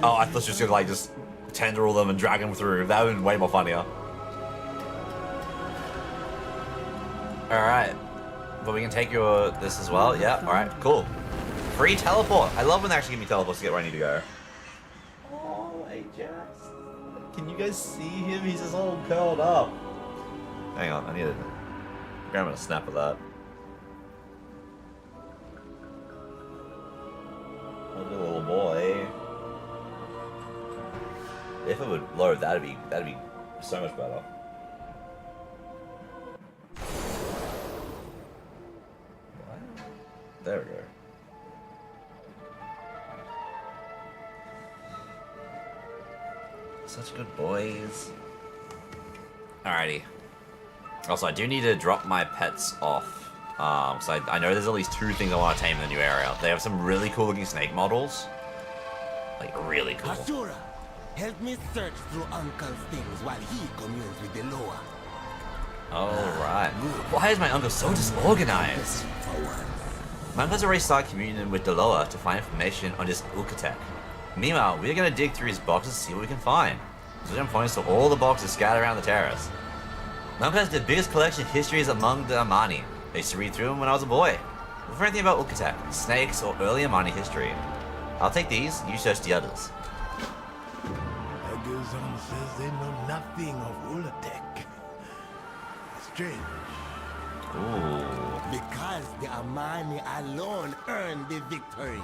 Oh, I thought she was gonna like just tendril them and drag them through. That would have been way more funnier. Alright. But we can take this as well. Yeah, alright, cool. Free teleport. I love when they actually give me teleports to get where I need to go. Oh, Ajax. Can you guys see him? He's just all curled up. Hang on, I need to grab a snap of that. Look at the little boy. If it would load, that'd be so much better. There we go. Such good boys. Alrighty. Also, I do need to drop my pets off. So I know there's at least 2 things I want to tame in the new area. They have some really cool looking snake models. Like, really cool. Ragazora, help me search through Uncle's things while he communes with the Loa. Alright. Why is my uncle so disorganized? My uncle's already started communicating with Deloa to find information on this Ulkatek. Meanwhile, we're gonna dig through his boxes to see what we can find. Zoltan points to all the boxes scattered around the terrace. My uncle has the biggest collection of histories among the Amani. I used to read through them when I was a boy. Look for anything about Ulkatek, snakes, or early Amani history. I'll take these, you search the others. Ragazora says they know nothing of Ulatek. Strange. Ooh. Because the Amani alone earned the victory.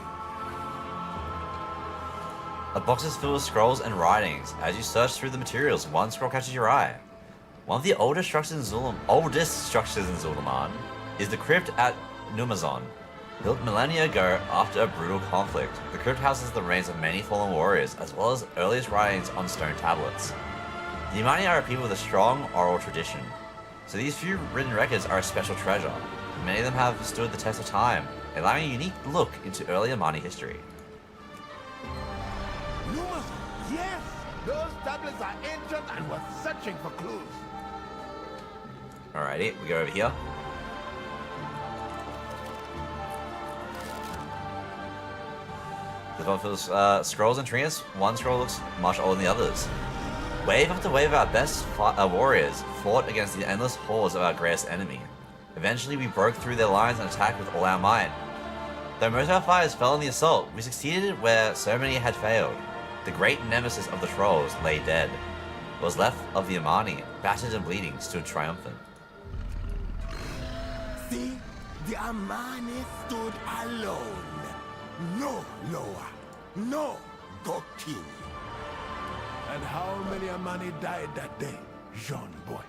A box is filled with scrolls and writings. As you search through the materials, one scroll catches your eye. One of the oldest structures in Zul'Aman is the crypt at Numazon. Built millennia ago after a brutal conflict, the crypt houses the remains of many fallen warriors, as well as earliest writings on stone tablets. The Amani are a people with a strong oral tradition, so these few written records are a special treasure. Many of them have stood the test of time, allowing a unique look into early Amani history. Yes! Those tablets are ancient and we're searching for clues. Alrighty, we go over here. The fills scrolls and trinkets. One scroll looks much older than the others. Wave after wave of our best warriors fought against the endless hordes of our greatest enemy. Eventually, we broke through their lines and attacked with all our might. Though most of our fighters fell in the assault, we succeeded where so many had failed. The great nemesis of the trolls lay dead. What was left of the Amani, battered and bleeding, stood triumphant. See? The Amani stood alone. No Loa. No Gokin. And how many Amani died that day, Jean boy?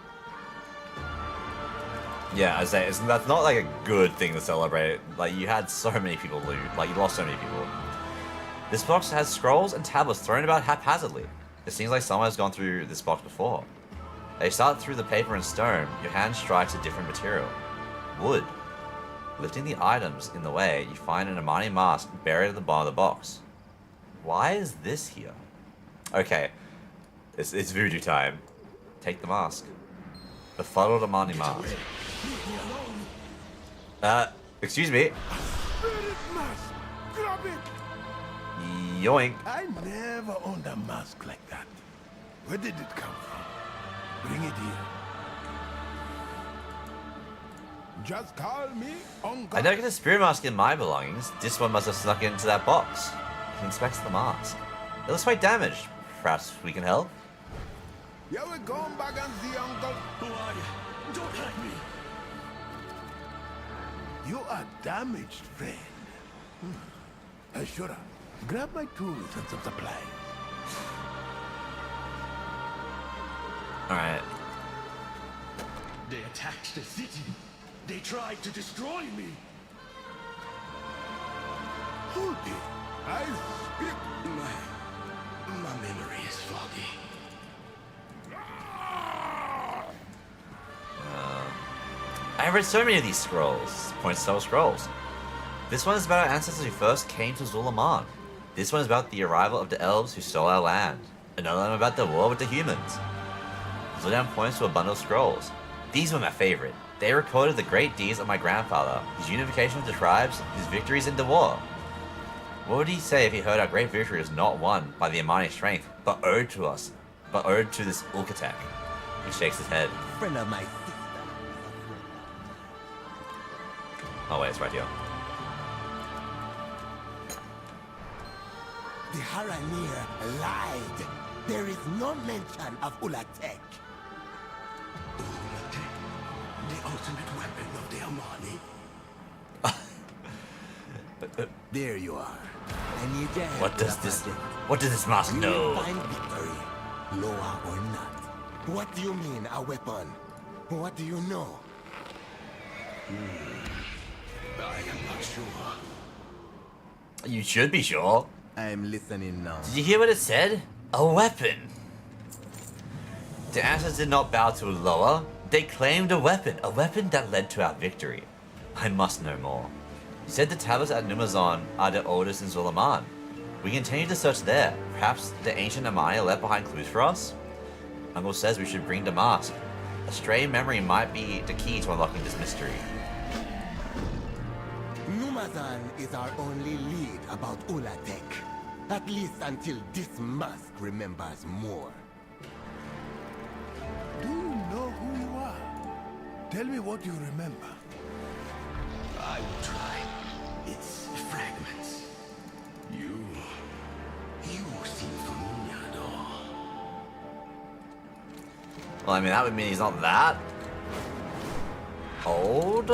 Yeah, I say that's not like a good thing to celebrate. Like, you had so many people lose. Like, you lost so many people. This box has scrolls and tablets thrown about haphazardly. It seems like someone has gone through this box before. As you start through the paper and stone, your hand strikes a different material. Wood. Lifting the items in the way, you find an Amani mask buried at the bottom of the box. Why is this here? Okay, it's voodoo time. Take the mask. The fuddled Amani mask. Excuse me. Spirit mask! Grab it! Yoink. I never owned a mask like that. Where did it come from? Bring it here. Just call me Uncle. I don't get a spirit mask in my belongings. This one must have snuck into that box. He inspects the mask. It looks quite damaged. Perhaps we can help? Yeah, we're going back and see Uncle. Who are you? Don't hurt me. You are damaged, friend. Ashura, grab my tools and some supplies. Alright. They attacked the city. They tried to destroy me. Who did? I speak. My memory is foggy. I read so many of these scrolls. Point style scrolls. This one is about our ancestors who first came to Zul'Aman. This one is about the arrival of the elves who stole our land. Another one about the war with the humans. Zoltan points to a bundle of scrolls. These were my favorite. They recorded the great deeds of my grandfather, his unification with the tribes, his victories in the war. What would he say if he heard our great victory was not won by the Amani strength, but owed to us, but owed to this Ulkatek? He shakes his head. Friend of my sister. Oh wait, it's right here. The Haranir lied. There is no mention of Ulatek. Ulatek, the ultimate weapon of the Amani. There you are. I need your help. What does this mask know? You will find victory, Loa or not. What do you mean, a weapon? What do you know? I am not sure. You should be sure. I'm listening now. Did you hear what it said? A weapon. The ancestors did not bow to Loa. They claimed a weapon that led to our victory. I must know more. You said the tablets at Numazon are the oldest in Zul'Aman. We continue to search there. Perhaps the ancient Amani left behind clues for us? Uncle says we should bring the mask. A stray memory might be the key to unlocking this mystery. Ramazan is our only lead about Ulatek. At least until this mask remembers more. Do you know who you are? Tell me what you remember. I will try. It's fragments. You seem familiar, though. Well, I mean, that would mean he's not that old.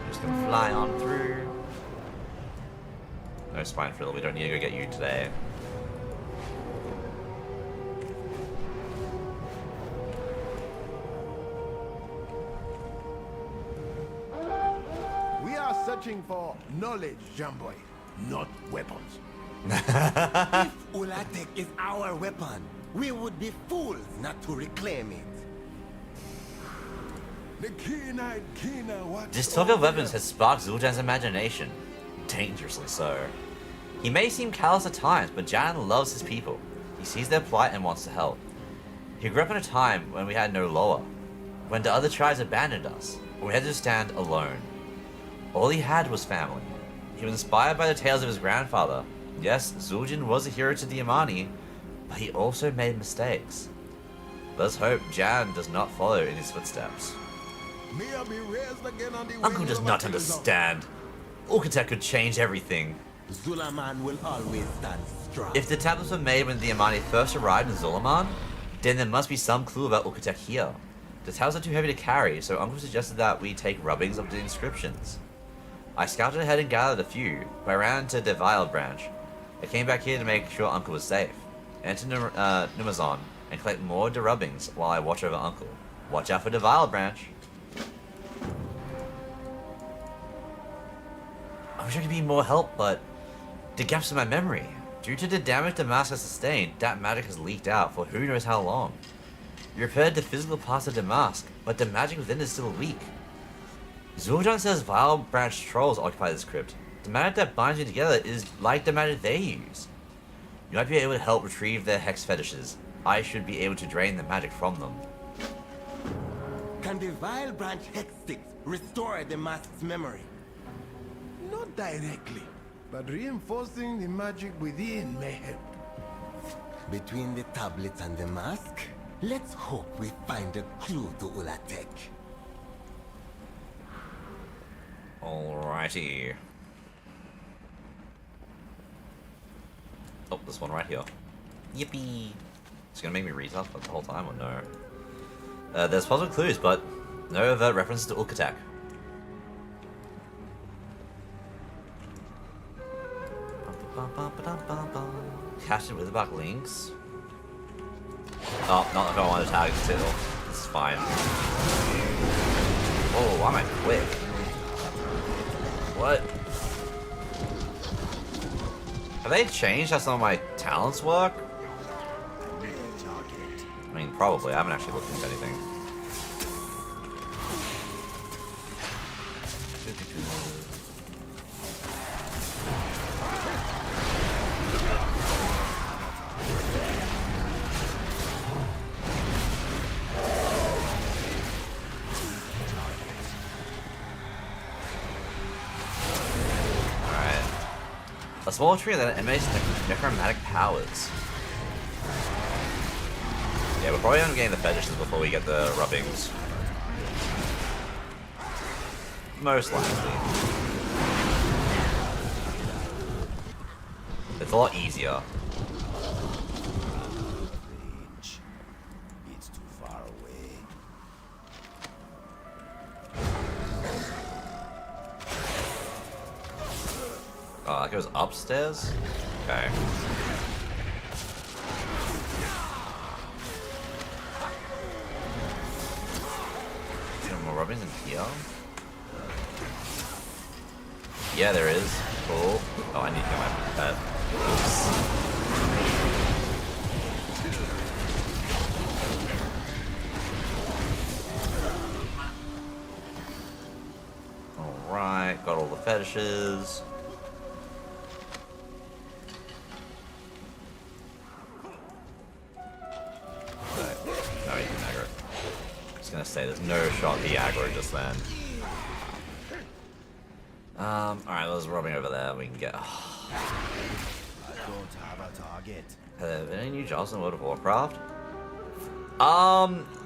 Just gonna fly on through. No spine frill, we don't need to go get you today. We are searching for knowledge, Jamboy, not weapons. If Ulatek is our weapon, we would be fools not to reclaim it. The keen-eyed Kina, what? This talk of weapons has sparked Zul'jan's imagination. Dangerously so. He may seem callous at times, but Jan loves his people. He sees their plight and wants to help. He grew up in a time when we had no law, when the other tribes abandoned us, when we had to stand alone. All he had was family. He was inspired by the tales of his grandfather. Yes, Zul'jan was a hero to the Imani, but he also made mistakes. Let's hope Jan does not follow in his footsteps. Uncle does not understand. Ulkatek could change everything. Zulaman will always stand strong. If the tablets were made when the Imani first arrived in Zulaman, then there must be some clue about Ulkatek here. The tablets are too heavy to carry, so Uncle suggested that we take rubbings of the inscriptions. I scouted ahead and gathered a few, but I ran into the Vile branch. I came back here to make sure Uncle was safe. Enter Numazon and collect more derubbings while I watch over Uncle. Watch out for the Vile branch. I wish I could be more help, but the gaps in my memory. Due to the damage the mask has sustained, that magic has leaked out for who knows how long. You repaired the physical parts of the mask, but the magic within is still weak. Zul'jan says Vile Branch trolls occupy this crypt. The magic that binds you together is like the magic they use. You might be able to help retrieve their hex fetishes. I should be able to drain the magic from them. Can the Vile Branch hex sticks restore the mask's memory? Not directly, but reinforcing the magic within may help. Between the tablets and the mask, let's hope we find a clue to Ulatek. Alrighty. Oh, this one right here. Yippee! It's gonna make me read stuff the whole time, or no? There's puzzle clues, but no overt references to Ulkatek. Casted with about links. Oh, not if I want to tag it still. This is fine. Oh, I'm quick. What? Have they changed how some of my talents work? I mean, probably. I haven't actually looked into anything. A small tree that emanates necromantic powers. Yeah, we're probably gonna gain the fetishes before we get the rubbings. Most likely. It's a lot easier. It's too far away. Oh, that goes upstairs? Okay. More rubbings in here? Yeah, there is. Cool. Oh, I need to get my pet. Oops. Alright, got all the fetishes. was gonna say, there's no shot the aggro just then. Alright, there's robbing over there. We can get. Oh. I don't have a target. Have there been any new jobs in World of Warcraft?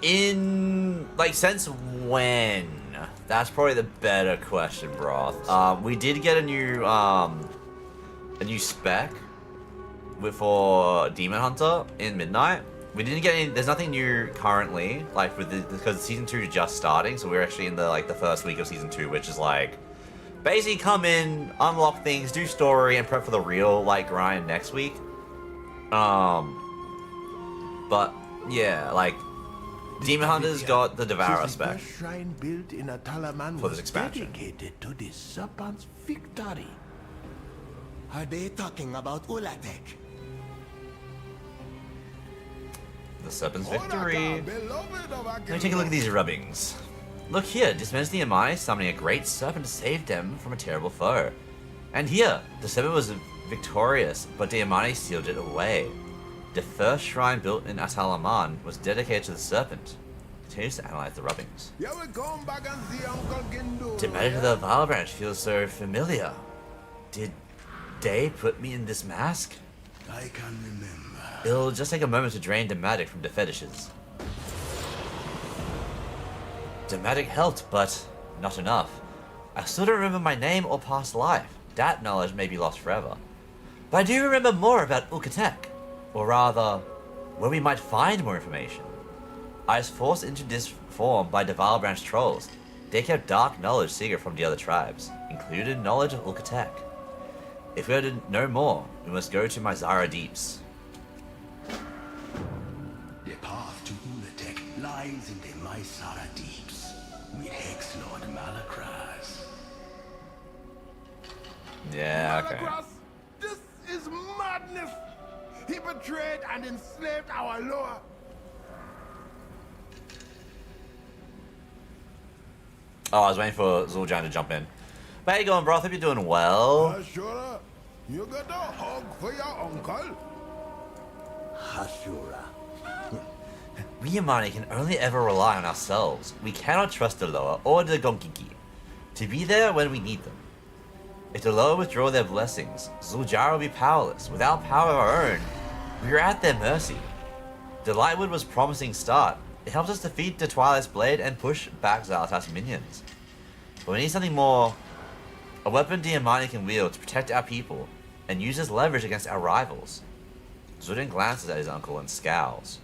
In like since when? That's probably the better question, Broth. We did get a new spec for Demon Hunter in Midnight. We didn't get any. There's nothing new currently, like with because season 2 is just starting, so we're actually in the first week of season 2, which is like basically come in, unlock things, do story, and prep for the real like grind next week. But yeah, like Demon Hunter's got the Devourer spec shrine built in a Talaman for this expansion. Dedicated to the serpent's victory. Are they talking about Ulatek? The serpent's victory. Let me take a look at these rubbings. Look here, dismissed the Amani, summoning a great serpent to save them from a terrible foe. And here, the serpent was victorious, but the Amani sealed it away. The first shrine built in Atalaman was dedicated to the serpent. Continues to analyze the rubbings. The matter of the Val branch feels so familiar. Did they put me in this mask? I can remember. It'll just take a moment to drain Dematic from the fetishes. Dematic helped, but not enough. I still don't remember my name or past life. That knowledge may be lost forever. But I do remember more about Ulkatek. Or rather, where we might find more information. I was forced into this form by the Val branch trolls. They kept dark knowledge secret from the other tribes, including knowledge of Ulkatek. If we are to know more, we must go to Mizara Deeps. The path to Ulatek lies in the Mizara Deeps, with Hex-Lord Malakraz. Yeah, okay. Malakraz, this is madness! He betrayed and enslaved our Loa. Oh, I was waiting for Zul'Jin to jump in. But how you going, bro? I hope you're doing well. Ashura, you got a hug for your uncle? Ashura. We Amani can only ever rely on ourselves. We cannot trust the Loa or the Gonkiki to be there when we need them. If the Loa withdraw their blessings, Zul'Jin will be powerless. Without power of our own, we are at their mercy. The Lightwood was a promising start. It helps us defeat the Twilight's Blade and push back Xal'ata's minions. But we need something more. A weapon Diamani can wield to protect our people, and use as leverage against our rivals. Zul'Jin glances at his uncle and scowls.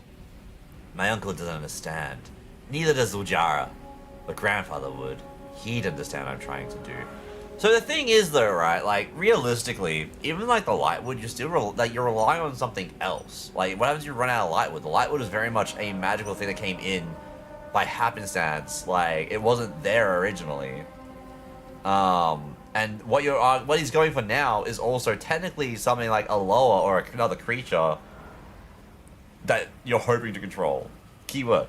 My uncle doesn't understand. Neither does Zul'Jin. But grandfather would. He'd understand what I'm trying to do. So the thing is though, right, like, realistically, even like the Lightwood, you're still, you're relying on something else. Like, what happens if you run out of Lightwood? The Lightwood is very much a magical thing that came in by happenstance. Like, it wasn't there originally. And what he's going for now is also technically something like a Loa or another creature that you're hoping to control. Keyword.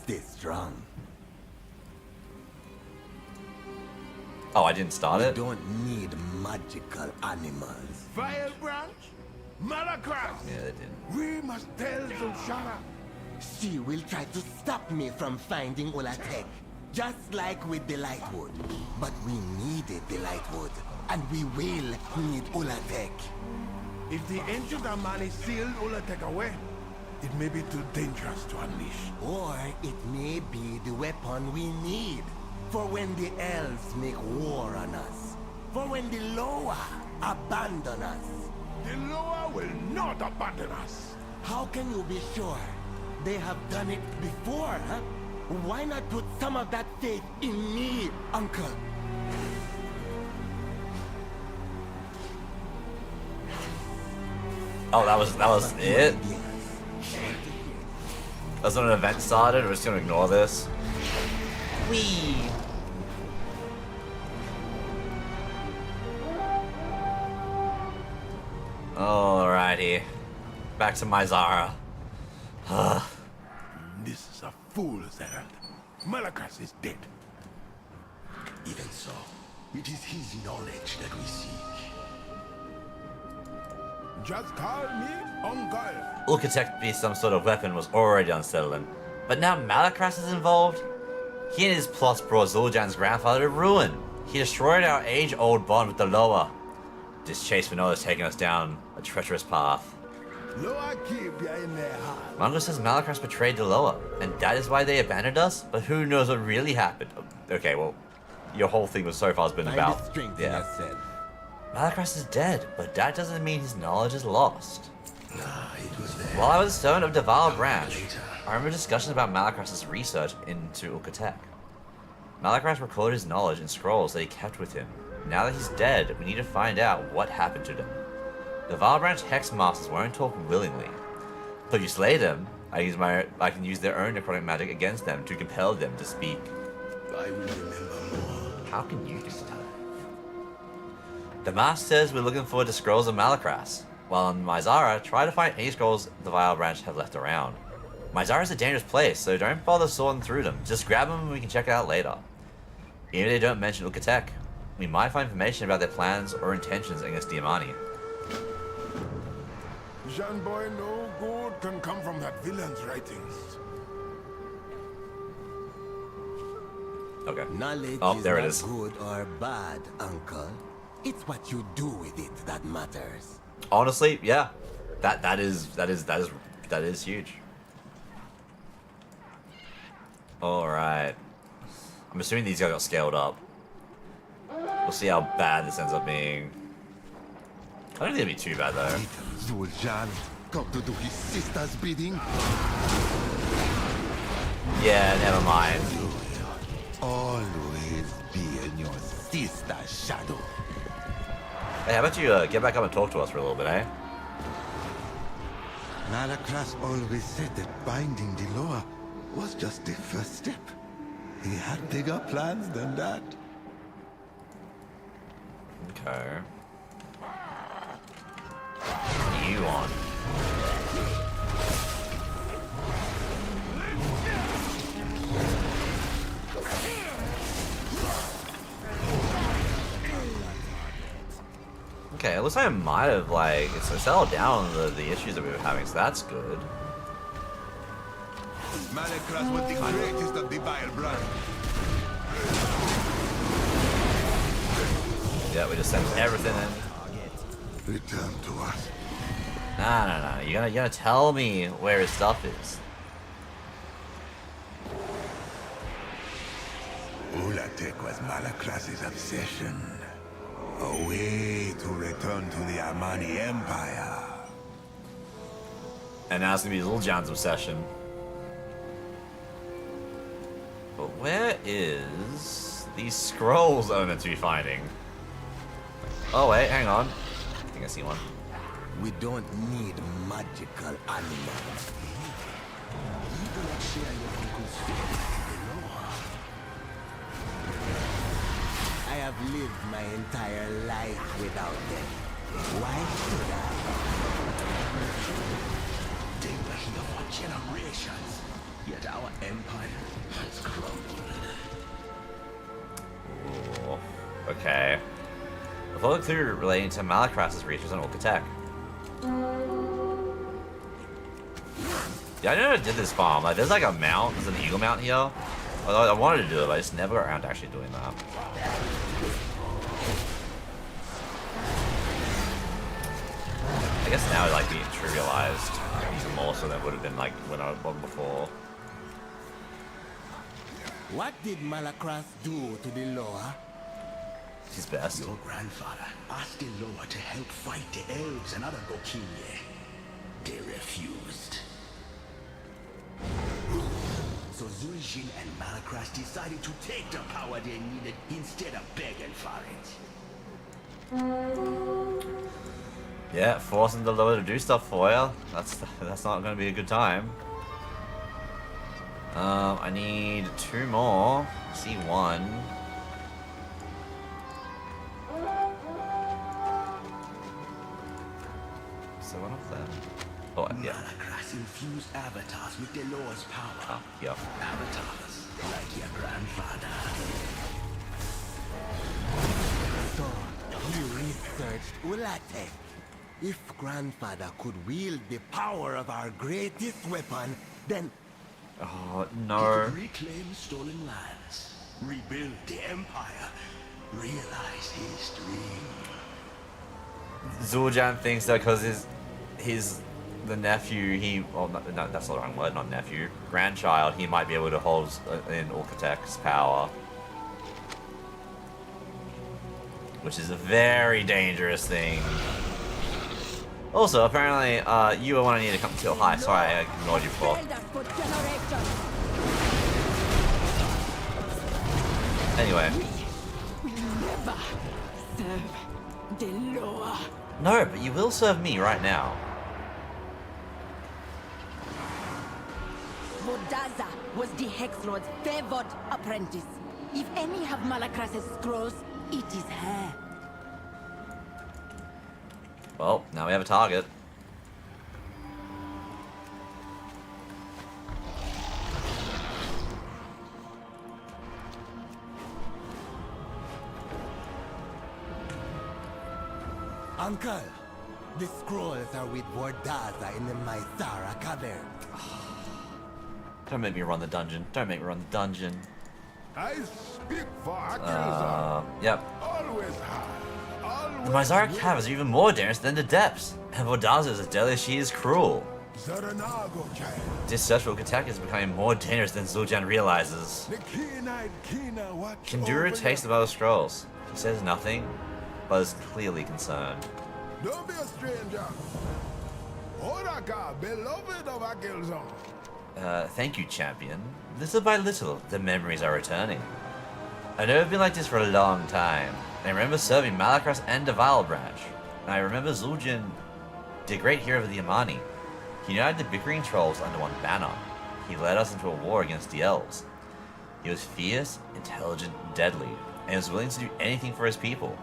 Stay strong. Oh, I didn't start it? We don't need magical animals. Fire branch? Malakraz! Yeah, they didn't. We must tell Zul'Jin. She will try to stop me from finding Ulatek, just like with the Lightwood. But we needed the Lightwood, and we will need Ulatek. If the ancient Amani sealed Ulatek away, it may be too dangerous to unleash. Or it may be the weapon we need for when the elves make war on us. For when the Loa abandon us. The Loa will not abandon us. How can you be sure? They have done it before, huh? Why not put some of that faith in me, Uncle? Oh, that was it? That's when an event started, we're just gonna ignore this. Whee! Alrighty. Back to Mizara. This is a fool's errand. Malakraz is dead. Even so, it is his knowledge that we seek. Just call me Uncle. Ulkatek be some sort of weapon was already unsettling. But now Malakras is involved? He and his plots brought Zul'Jan's grandfather to ruin. He destroyed our age-old bond with the Loa. This chase for Noah is taking us down a treacherous path. Manga says Malakras betrayed the Loa, and that is why they abandoned us? But who knows what really happened? Okay, well, your whole thing so far has been about... Yeah. Malakras is dead, but that doesn't mean his knowledge is lost. While I was a servant of Deval Branch, I remember discussions about Malakras' research into Ulkatek. Malakras recorded his knowledge in scrolls that he kept with him. Now that he's dead, we need to find out what happened to them. The Deval Branch Hex Masters won't talk willingly. But if you slay them, I can use their own necrotic magic against them to compel them to speak. I will remember more. How can you do that? The mask says we're looking forward to scrolls of Malakras, while on Mizara, try to find any scrolls the Vile Branch have left around. Mizara's a dangerous place, so don't bother sorting through them. Just grab them and we can check it out later. Even if they don't mention Ulkatek, we might find information about their plans or intentions against Diamani. Jean boy, no good can come from that villain's writings. Okay. Knowledge oh, there it is is. not good or bad, Uncle. It's what you do with it that matters. Honestly, yeah. That is huge. Alright. I'm assuming these guys got scaled up. We'll see how bad this ends up being. I don't think it'd be too bad though. Zul'Jan, come to do his sister's bidding. Yeah, never mind. Always be in your sister's shadow. Hey, how about you get back up and talk to us for a little bit, eh? Malakras always said that binding the Loa was just the first step. He had bigger plans than that. Okay. What do you want? Okay, it looks like I might have, like, it's settled down the issues that we were having, so that's good. Malakras was the greatest of the Vile Branch. Yeah, we just sent everything in. Return to us. Nah. You're gonna tell me where his stuff is. Ulkatek was Malakras' obsession. A way to return to the Amani Empire. And now it's gonna be Zul'Jan's obsession. But where is these scrolls that I'm meant to be finding? Oh wait, hang on. I think I see one. We don't need magical animals. I have lived my entire life without them. Why should I? They were here for generations, yet our empire has crumbled. Ooh, okay. The full clue relating to Malakras' research on Ulkatek. Yeah, I know I did this farm. Like, there's like a mount. There's an eagle mount here. I wanted to do it, but I just never got around to actually doing that. I guess now it's like being trivialized even more so than it would have been like when I was before. What did Malakras do to the Loa? His best. Your grandfather asked the Loa to help fight the elves and other Gokinye. They refused. So Zul'Jin and Malakras decided to take the power they needed instead of begging for it. Yeah, forcing the Loa to do stuff for you. That's not going to be a good time. I need 2 more. See 1. So one of them. Oh, yeah. Malakras infused avatars with the Loa's power. Oh, yeah. Avatars, like your grandfather. So, he researched Ulkatek. If grandfather could wield the power of our greatest weapon, then Oh, no. He could reclaim stolen lands, rebuild the empire, realize his dream. Zul'jin thinks that because he's the nephew, well, no, that's the wrong word, not nephew, grandchild, he might be able to hold in Ulkatek's power. Which is a very dangerous thing. Also, apparently, you were one I needed to come to. Hi, sorry, I ignored you before. Anyway. No, but you will serve me right now. Vordaza was the Hex Lord's favored apprentice. If any have Malakras' scrolls, it is her. Well, now we have a target. Uncle, the scrolls are with Vordaza in the Mysara cavern. Don't make me run the dungeon. Don't make me run the dungeon. I speak for Ragazora. Yep. Always high. The Mysara caverns are even more dangerous than the depths. And Vordaza is as deadly as she is cruel. This search for Ulkatek is becoming more dangerous than Zul'jin realizes. Kandura takes the bow of scrolls. He says nothing, but is clearly concerned. Don't be a stranger. Oraka, beloved of Ragazora. Thank you, champion. Little by little, the memories are returning. I know it's been like this for a long time. I remember serving Malakras and Deval Branch. And I remember Zul'jin, the great hero of the Amani. He united the bickering trolls under one banner. He led us into a war against the elves. He was fierce, intelligent, deadly, and was willing to do anything for his people.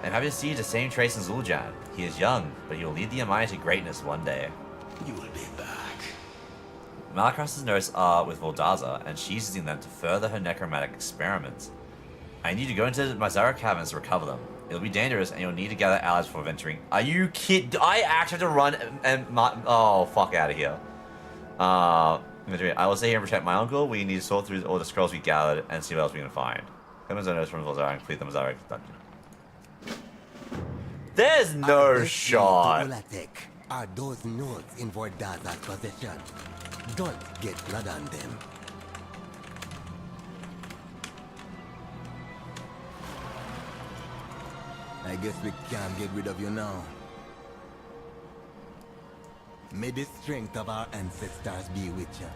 I'm happy to see the same traits in Zul'jin. He is young, but he will lead the Amani to greatness one day. You will be back. Malakras' notes are with Vordaza, and she's using them to further her necromantic experiments. I need to go into the Mysara caverns to recover them. It'll be dangerous, and you'll need to gather allies before venturing. Are you kidding? I actually have to run oh, fuck out of here. I will stay here and protect my uncle. We need to sort through all the scrolls we gathered and see what else we can find. Come as notes from Vordaza and complete the Mysara dungeon. There's no shot. Are those notes in Vordaza's possession? Don't get blood on them. I guess we can't get rid of you now. May the strength of our ancestors be with you.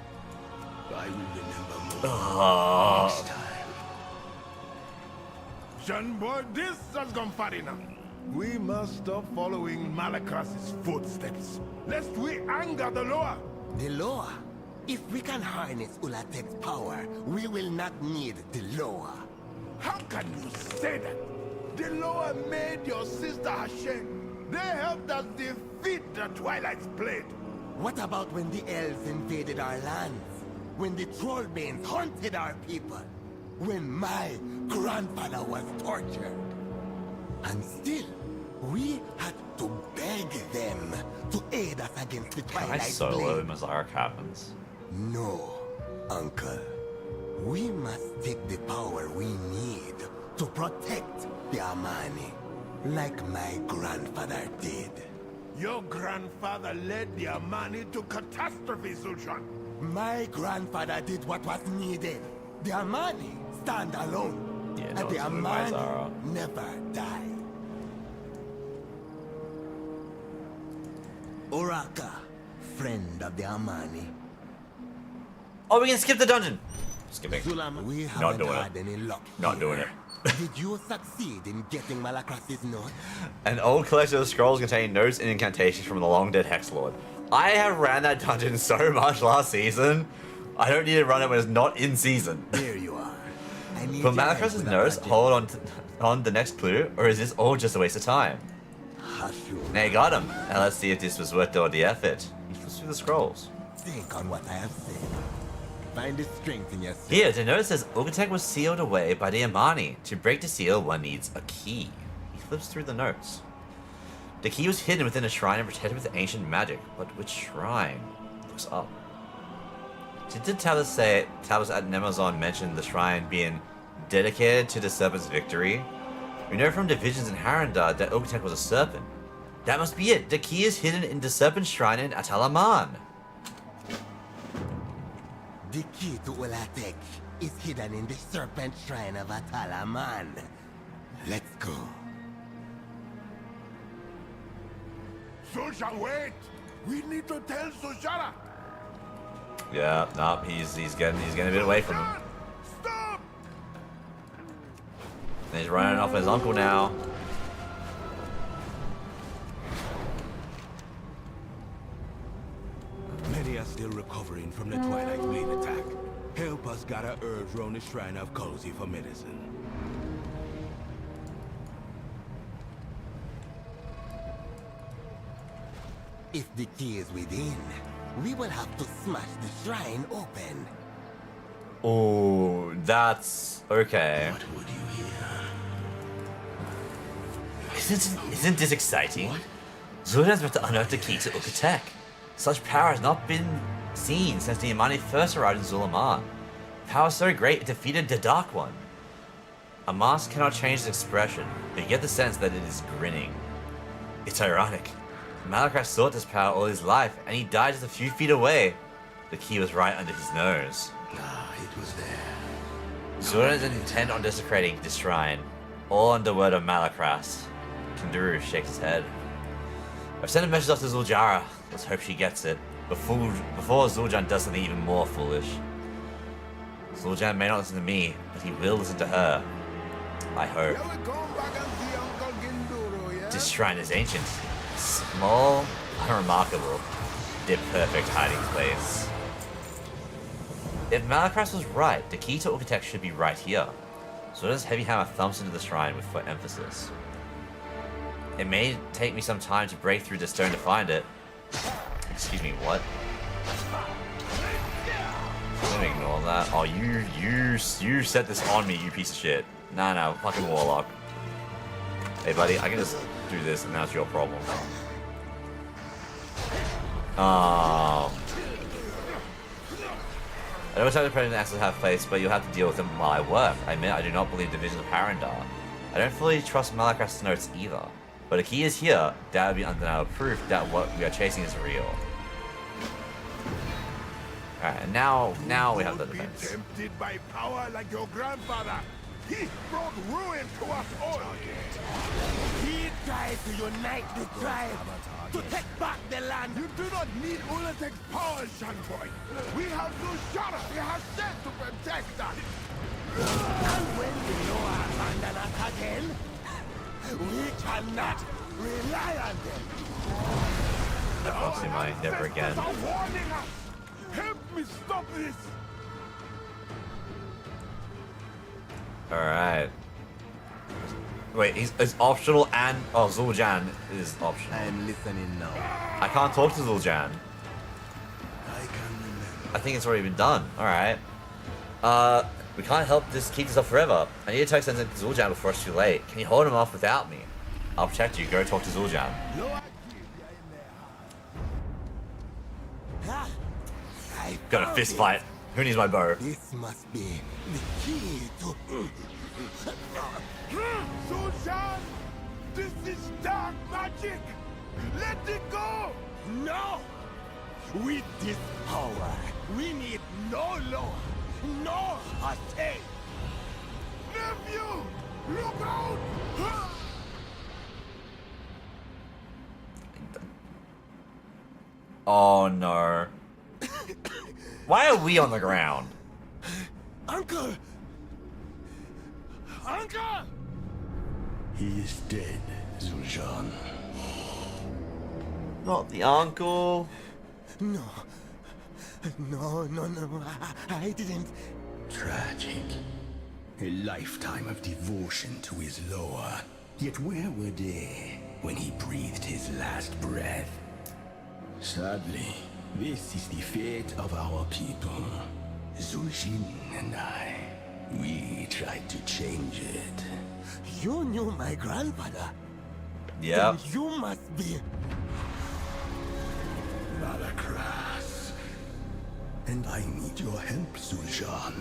I will remember more next time. John boy, this has gone far enough. We must stop following Malakras' footsteps, lest we anger the Loa. The Loa? If we can harness Ulatek's power, we will not need the Loa. How can you say that? The Loa made your sister Hashem. They helped us defeat the Twilight's Blade. What about when the elves invaded our lands? When the Trollbanes hunted our people? When my grandfather was tortured? And still, we had to beg them to aid us against the Twilight's Blade. Can I solo Mysara caverns? No, Uncle. We must take the power we need to protect the Amani, like my grandfather did. Your grandfather led the Amani to catastrophe, Zul'jin. My grandfather did what was needed. The Amani stand alone, yeah, and the Amani never die. Oraka, friend of the Amani. Oh, we can skip the dungeon. Skipping. We Not doing had it. any luck Not here. doing it. Did you succeed in getting Malakras' note? An old collection of scrolls containing notes and incantations from the long-dead Hex Lord. I have ran that dungeon so much last season. I don't need to run it when it's not in season. There you are. For Malakras' notes, hold on the next clue, or is this all just a waste of time? Now you got him. Now let's see if this was worth all the effort. He flips through the scrolls. Think on what I have said. Find the strength in yourself. Here, the note says Ulkatek was sealed away by the Amani. To break the seal, one needs a key. He flips through the notes. The key was hidden within a shrine and protected with ancient magic. But which shrine? Looks up. Did the tablets at Nemazon mention the shrine being dedicated to the serpent's victory? We know from divisions in Harandar that Okotek was a serpent. That must be it. The key is hidden in the serpent shrine in Atalaman. The key to Ulatek is hidden in the serpent shrine of Atalaman. Let's go. Zul'jin, wait! We need to tell Zul'jin. Yeah, no, he's getting a bit away from him. Stop! And he's running off his uncle now. Many are still recovering from the Twilight Blade attack. Help us gather herbs round the shrine of Cozy for medicine. If the key is within, we will have to smash the shrine open. Oh, that's okay. What would you hear? Isn't this exciting? Zul'jin's about to unearth the key to Okotek. Such power has not been seen since the Imani first arrived in Zul'aman. Power so great it defeated the Dark One. A mask cannot change its expression, but you get the sense that it is grinning. It's ironic. Malakras sought this power all his life, and he died just a few feet away. The key was right under his nose. Ah, it was there. Zul'jin is intent on desecrating this shrine, all under word of Malakras. Kanduru shakes his head. I've sent a message off to Zul'jara. Let's hope she gets it. Before Zul'jin does something even more foolish. Zul'jin may not listen to me, but he will listen to her. I hope. This shrine is ancient. Small, unremarkable. The perfect hiding place. If Malakras was right, the key to Okotek should be right here. Zul'jin's heavy hammer thumps into the shrine for emphasis. It may take me some time to break through the stone to find it. Excuse me, what? I'm gonna ignore that. Oh, you set this on me, you piece of shit. Nah, fucking warlock. Hey, buddy, I can just do this, and that's your problem. I know it's how the president has to have place, but you'll have to deal with them while I work. I admit I do not believe the visions of Harandar. I don't fully trust Malakras' notes either. But a key is here. That would be undeniable proof that what we are chasing is real. Alright, and now we have the defense. Be tempted by power like your grandfather. He brought ruin to us all. He tried to unite the tribe, to take back the land. You do not need Ulatek's power, Shanboy. We have Zul'jin. He has sent to protect us. And when the Noah abandon us again, we cannot rely on them. Don't see mine never again. Warning us. Help me stop this. Alright. Wait, it's optional and... Oh, Zul'jin is optional. I'm listening now. I can't talk to Zul'jin. I think it's already been done. Alright. We can't help this keep this up forever. I need to take something to Zul'jin before it's too late. Can you hold him off without me? I'll protect you. Go talk to Zul'jin. Got a fist fight. Who needs my bow? This must be the key to... Zul'jin! This is dark magic! Let it go! No! With this power, we need no law, no Hate. Nephew! Look out! Oh no. Why are we on the ground? Uncle! Uncle! He is dead, Zul'jin. Not the uncle. No. No, I didn't. Tragic. A lifetime of devotion to his loa. Yet where were they when he breathed his last breath? Sadly, this is the fate of our people. Zul'jin and I, we tried to change it. You knew my grandfather? Yeah. Then you must be... Malakras. And I need your help, Zul'Jan,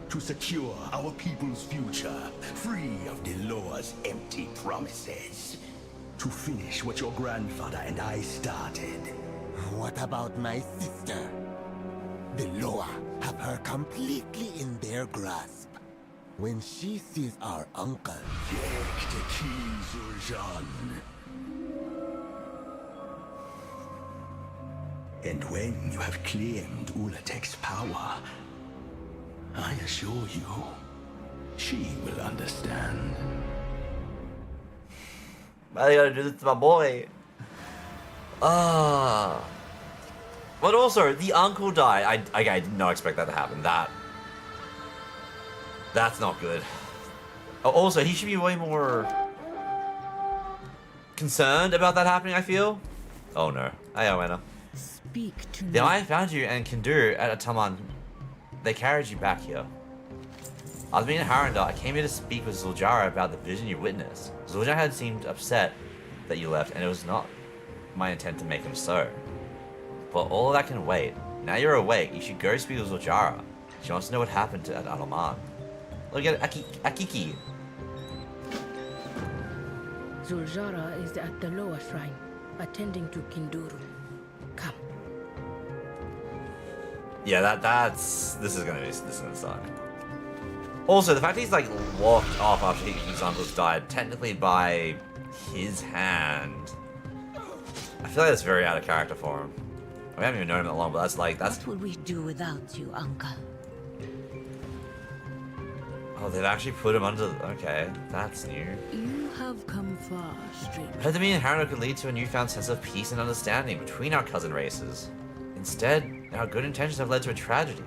to secure our people's future, free of Deloa's empty promises. To finish what your grandfather and I started. What about my sister? Deloa have her completely in their grasp. When she sees our uncle... Take the key, Zul'Jan. And when you have claimed Ulatek's power, I assure you, she will understand. Why you gotta do this to my boy? But also, the uncle died. I did not expect that to happen. That's not good. Also, he should be way more concerned about that happening, I feel. Oh no. Hey, Owena. Speak to me. Then I found you and Kindur at Ataman. They carried you back here. I was being in Harandar. I came here to speak with Zul'Jara about the vision you witnessed. Zul'Jara had seemed upset that you left, and it was not my intent to make him so. But all of that can wait. Now you're awake, you should go speak with Zul'Jara. She wants to know what happened at Ataman. Look at Akiki. Zul'Jara is at the lower shrine, attending to Kinduru. Come. Yeah, this is gonna suck. Also, the fact he's like walked off after his uncles died, technically by his hand. I feel like that's very out of character for him. We haven't even known him that long, but that's. What would we do without you, Uncle? Oh, they've actually put him under. Okay, that's new. You have come far, stranger. I heard that me and Harano could lead to a newfound sense of peace and understanding between our cousin races. Instead, our good intentions have led to a tragedy.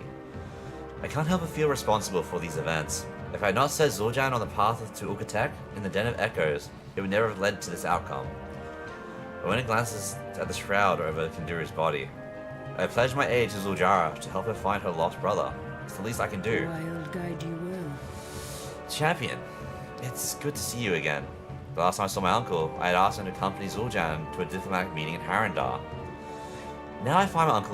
I can't help but feel responsible for these events. If I had not set Zul'Jan on the path to Ukatek in the Den of Echoes, it would never have led to this outcome. But when it glances at the shroud over Kinduru's body, I pledge my aid to Zul'Jara to help her find her lost brother. It's the least I can do. I'll guide you well. Champion, it's good to see you again. The last time I saw my uncle, I had asked him to accompany Zul'Jan to a diplomatic meeting in Harandar. Now I find my uncle